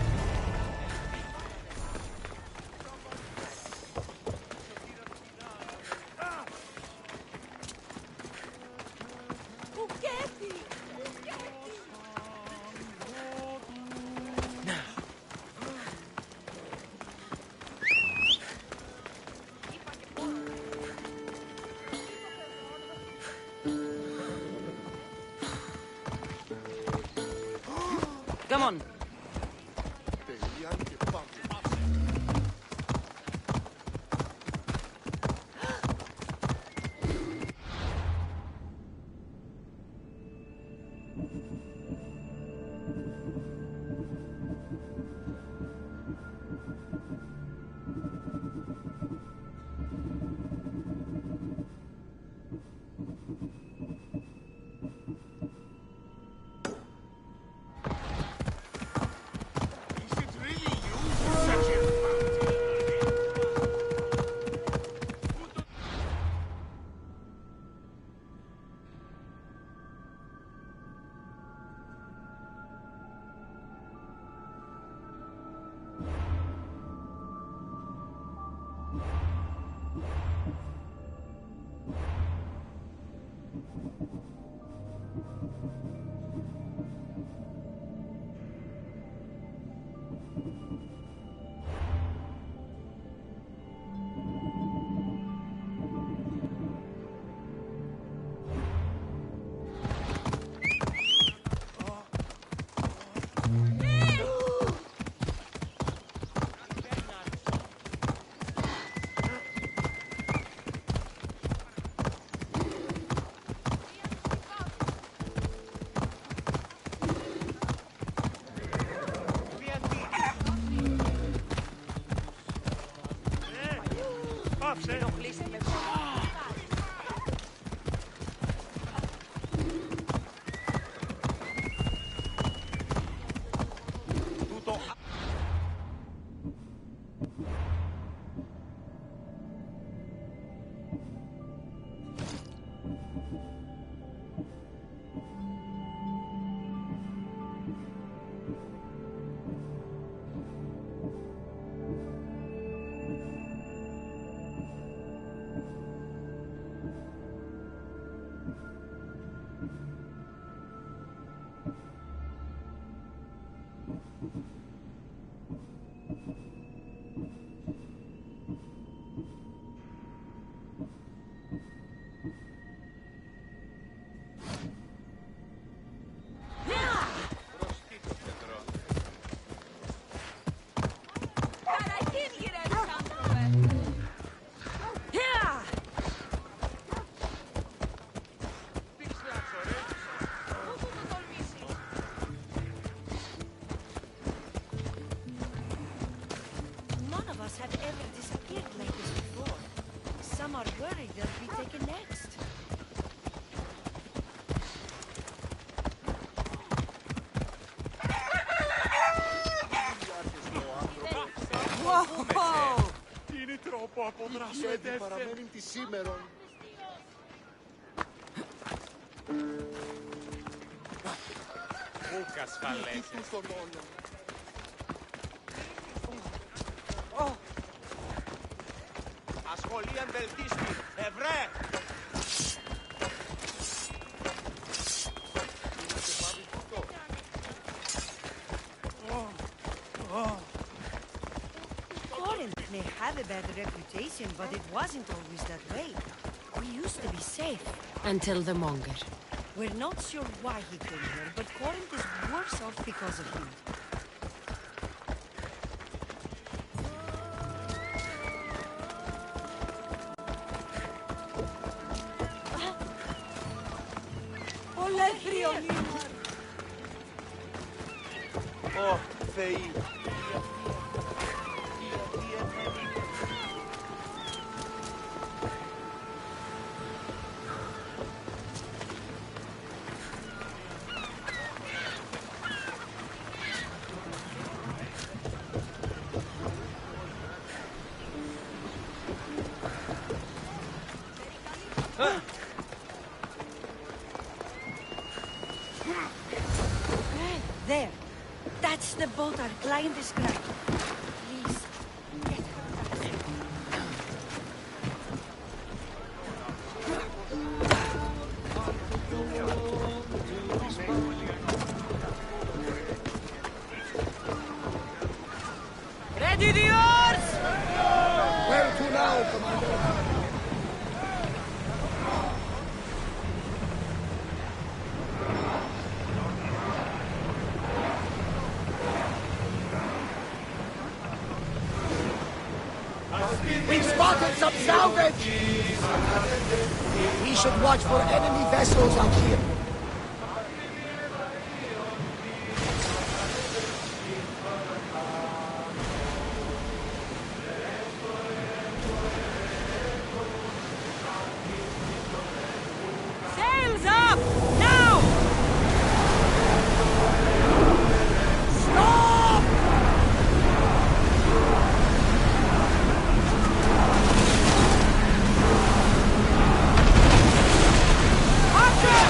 Have ever disappeared like this before. Some are worried they'll be taken next. Wow! Είναι τρόπο από δράσο εδέφερ. Παραμένει τη σήμερον. Ούκα ασφαλές. Ασχολίαν βελτίστη. Ευρέ! Corinth may have a bad reputation, but it wasn't always that way. We used to be safe. Until the monger. We're not sure why he came here, but Corinth is worse off because of him. Ω, Θεοί! There. That's the boat our client described. Please, get her back. Ready the oars! Where to now, Commander? We've spotted some salvage! We should watch for enemy vessels out here. Sails up! Now! Stop! After!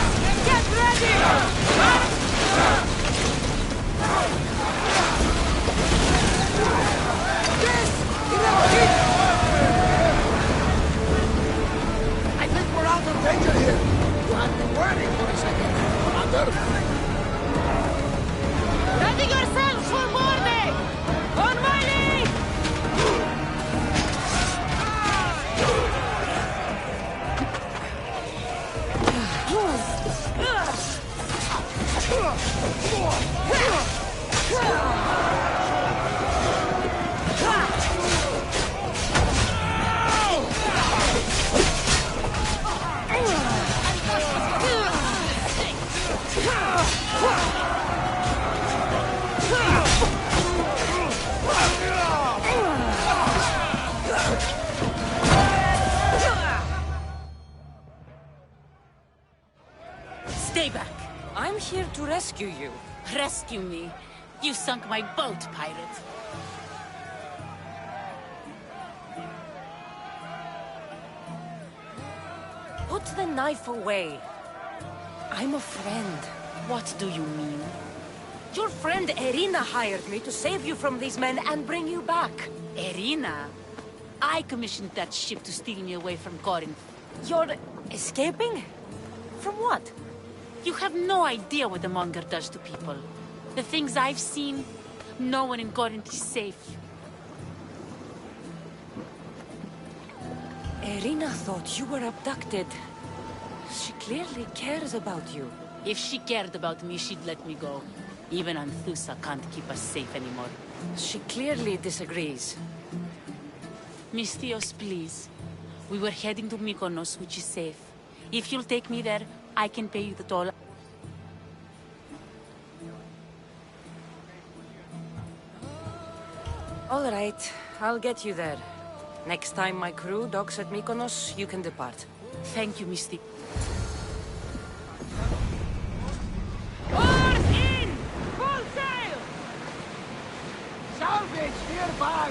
rescue you. Rescue me. You sunk my boat, pirate. Put the knife away. I'm a friend. What do you mean? Your friend Irina hired me to save you from these men and bring you back. Irina? I commissioned that ship to steal me away from Corinth. You're escaping? From what? You have no idea what the monger does to people. The things I've seen, no one in Corinth is safe. Irina thought you were abducted. She clearly cares about you. If she cared about me, she'd let me go. Even Anthusa can't keep us safe anymore. She clearly disagrees. Misthios, please. We were heading to Mykonos, which is safe. If you'll take me there, I can pay you the toll. All right, I'll get you there. Next time my crew docks at Mykonos, you can depart. Thank you, Misty. Oars in! Full sail! Salvage nearby!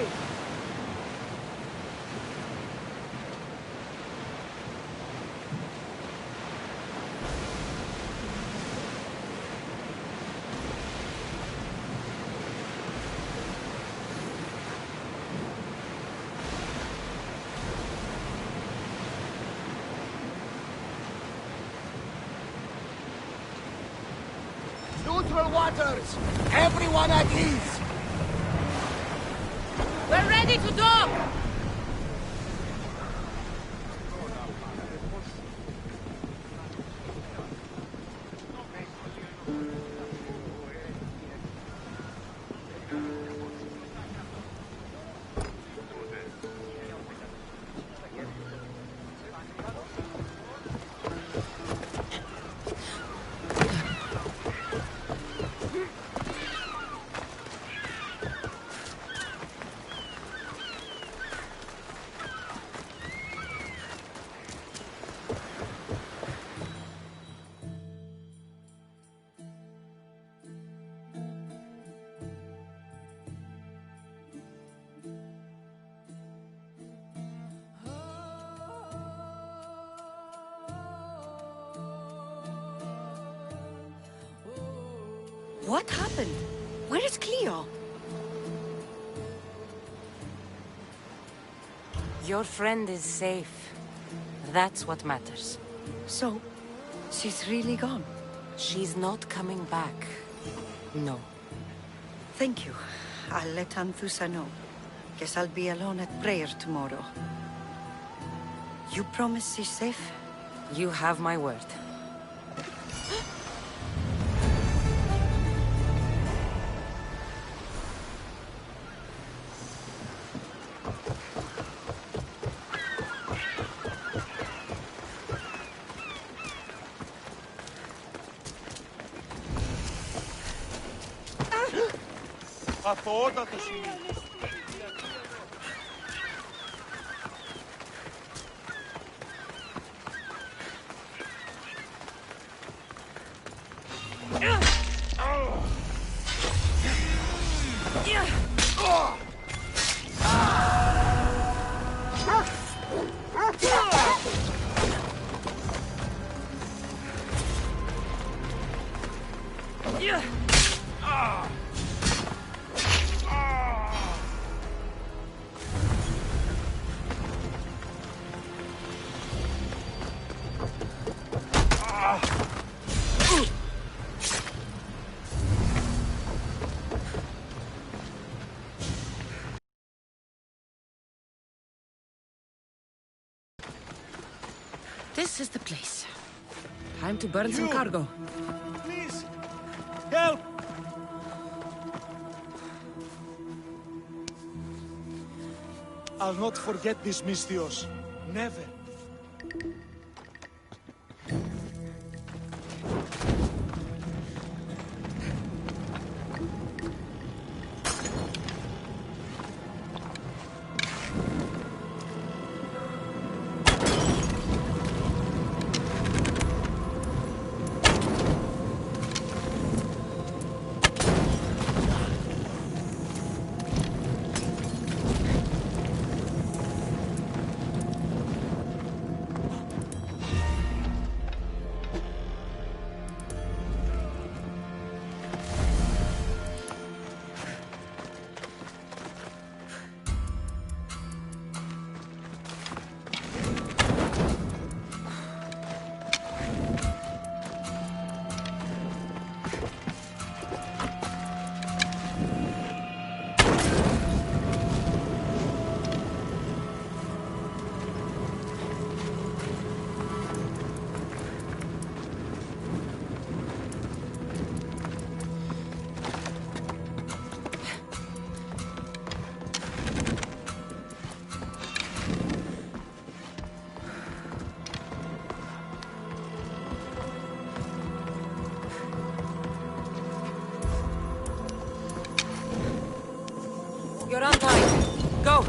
Neutral waters! Everyone at ease! We're ready to dock! What happened? Where is Cleo? Your friend is safe. That's what matters. So, she's really gone? She's not coming back. No. Thank you. I'll let Anthusa know. Guess I'll be alone at prayer tomorrow. You promise she's safe? You have my word. Αθωότατος είναι. This is the place. Time to burn some cargo. Please, help! I'll not forget this, Misthios. Never. You're untied. Go!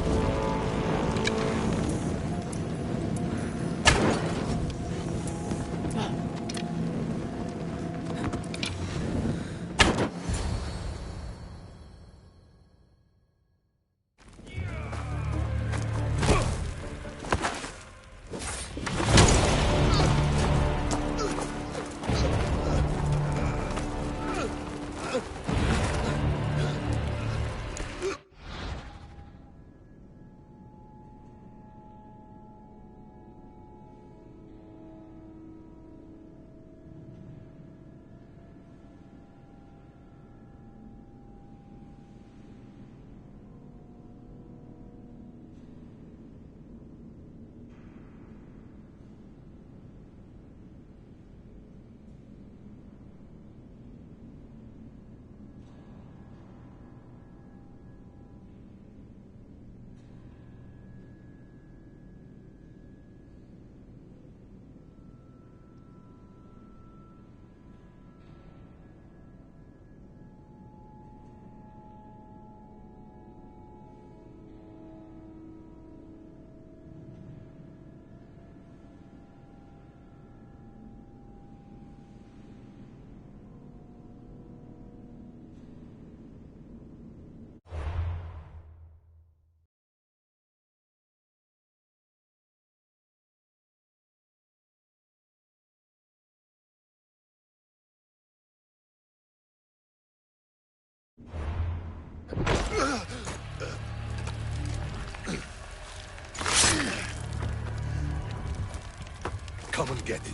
Come and get it.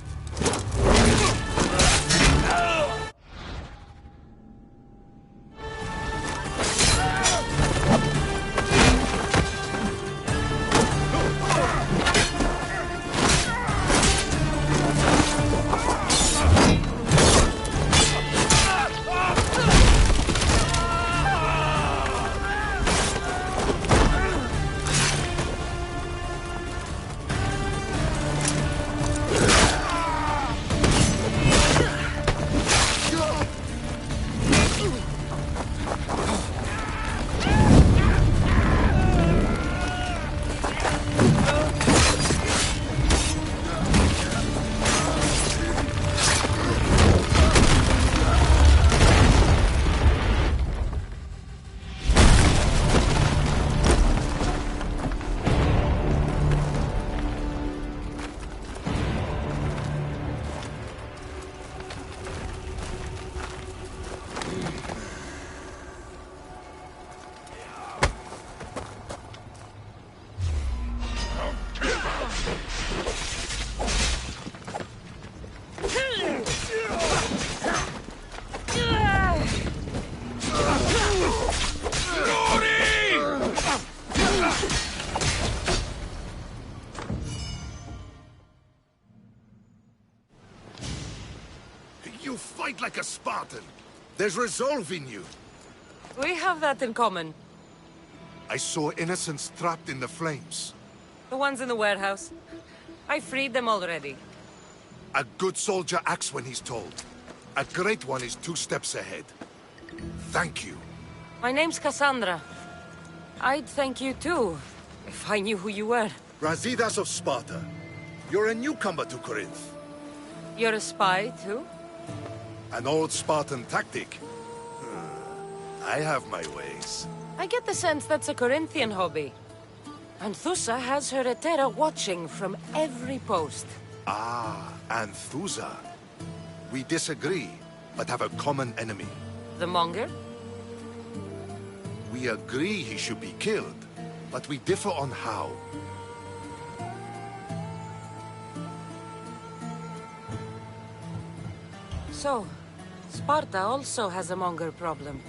You fight like a Spartan. There's resolve in you. We have that in common. I saw innocents trapped in the flames. The ones in the warehouse. I freed them already. A good soldier acts when he's told. A great one is 2 steps ahead. Thank you. My name's Cassandra. I'd thank you too, if I knew who you were. Brasidas of Sparta. You're a newcomer to Corinth. You're a spy too? An old Spartan tactic. I have my ways. I get the sense that's a Corinthian hobby. Anthusa has her Etera watching from every post. Ah, Anthusa. We disagree, but have a common enemy. The Monger? We agree he should be killed, but we differ on how. So, Sparta also has a Monger problem.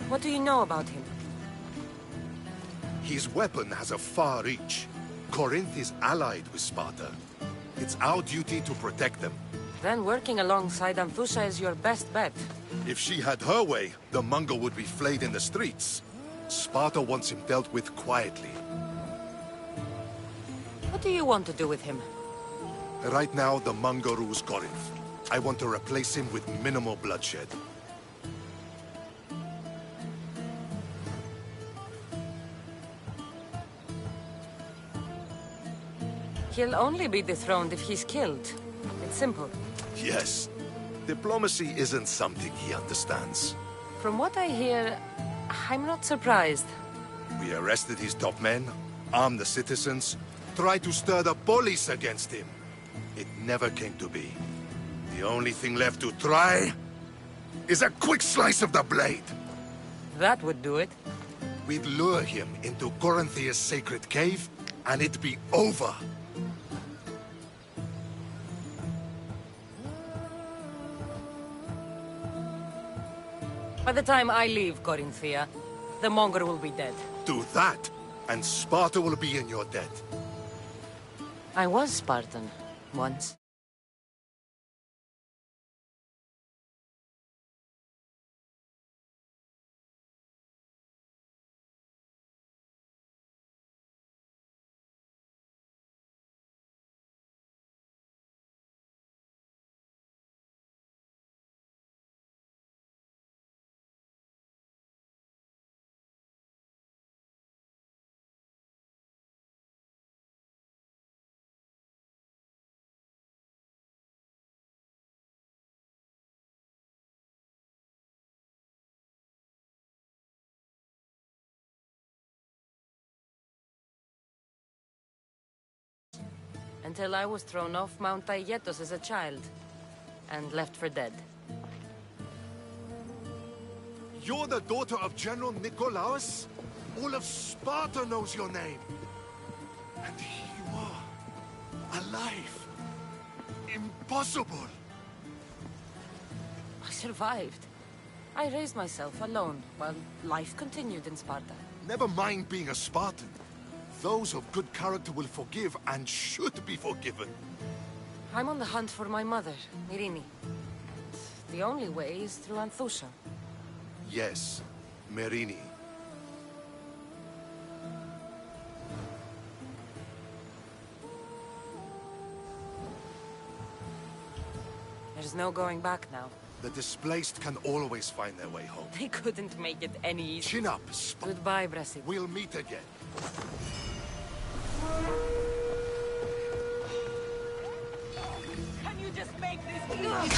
What do you know about him? His weapon has a far reach. Corinth is allied with Sparta. It's our duty to protect them. Then working alongside Anthusa is your best bet. If she had her way, the Monger would be flayed in the streets. Sparta wants him dealt with quietly. What do you want to do with him? Right now, the Monger rules Corinth. I want to replace him with minimal bloodshed. He'll only be dethroned if he's killed. It's simple. Yes. Diplomacy isn't something he understands. From what I hear, I'm not surprised. We arrested his top men, armed the citizens, tried to stir the police against him. It never came to be. The only thing left to try is a quick slice of the blade. That would do it. We'd lure him into Corinthia's sacred cave, and it'd be over. By the time I leave Corinthia, the Monger will be dead. Do that, and Sparta will be in your debt. I was Spartan, once. Until I was thrown off Mount Aietos as a child, and left for dead. You're the daughter of General Nikolaos? All of Sparta knows your name. And here you are, alive. Impossible. I survived. I raised myself alone, while life continued in Sparta. Never mind being a Spartan. Those of good character will forgive and should be forgiven. I'm on the hunt for my mother, Myrini. The only way is through Anthusha. Yes, Merini. There's no going back now. The displaced can always find their way home. They couldn't make it any easier. Chin up, Goodbye, Brassy. We'll meet again. Can you just make this easy?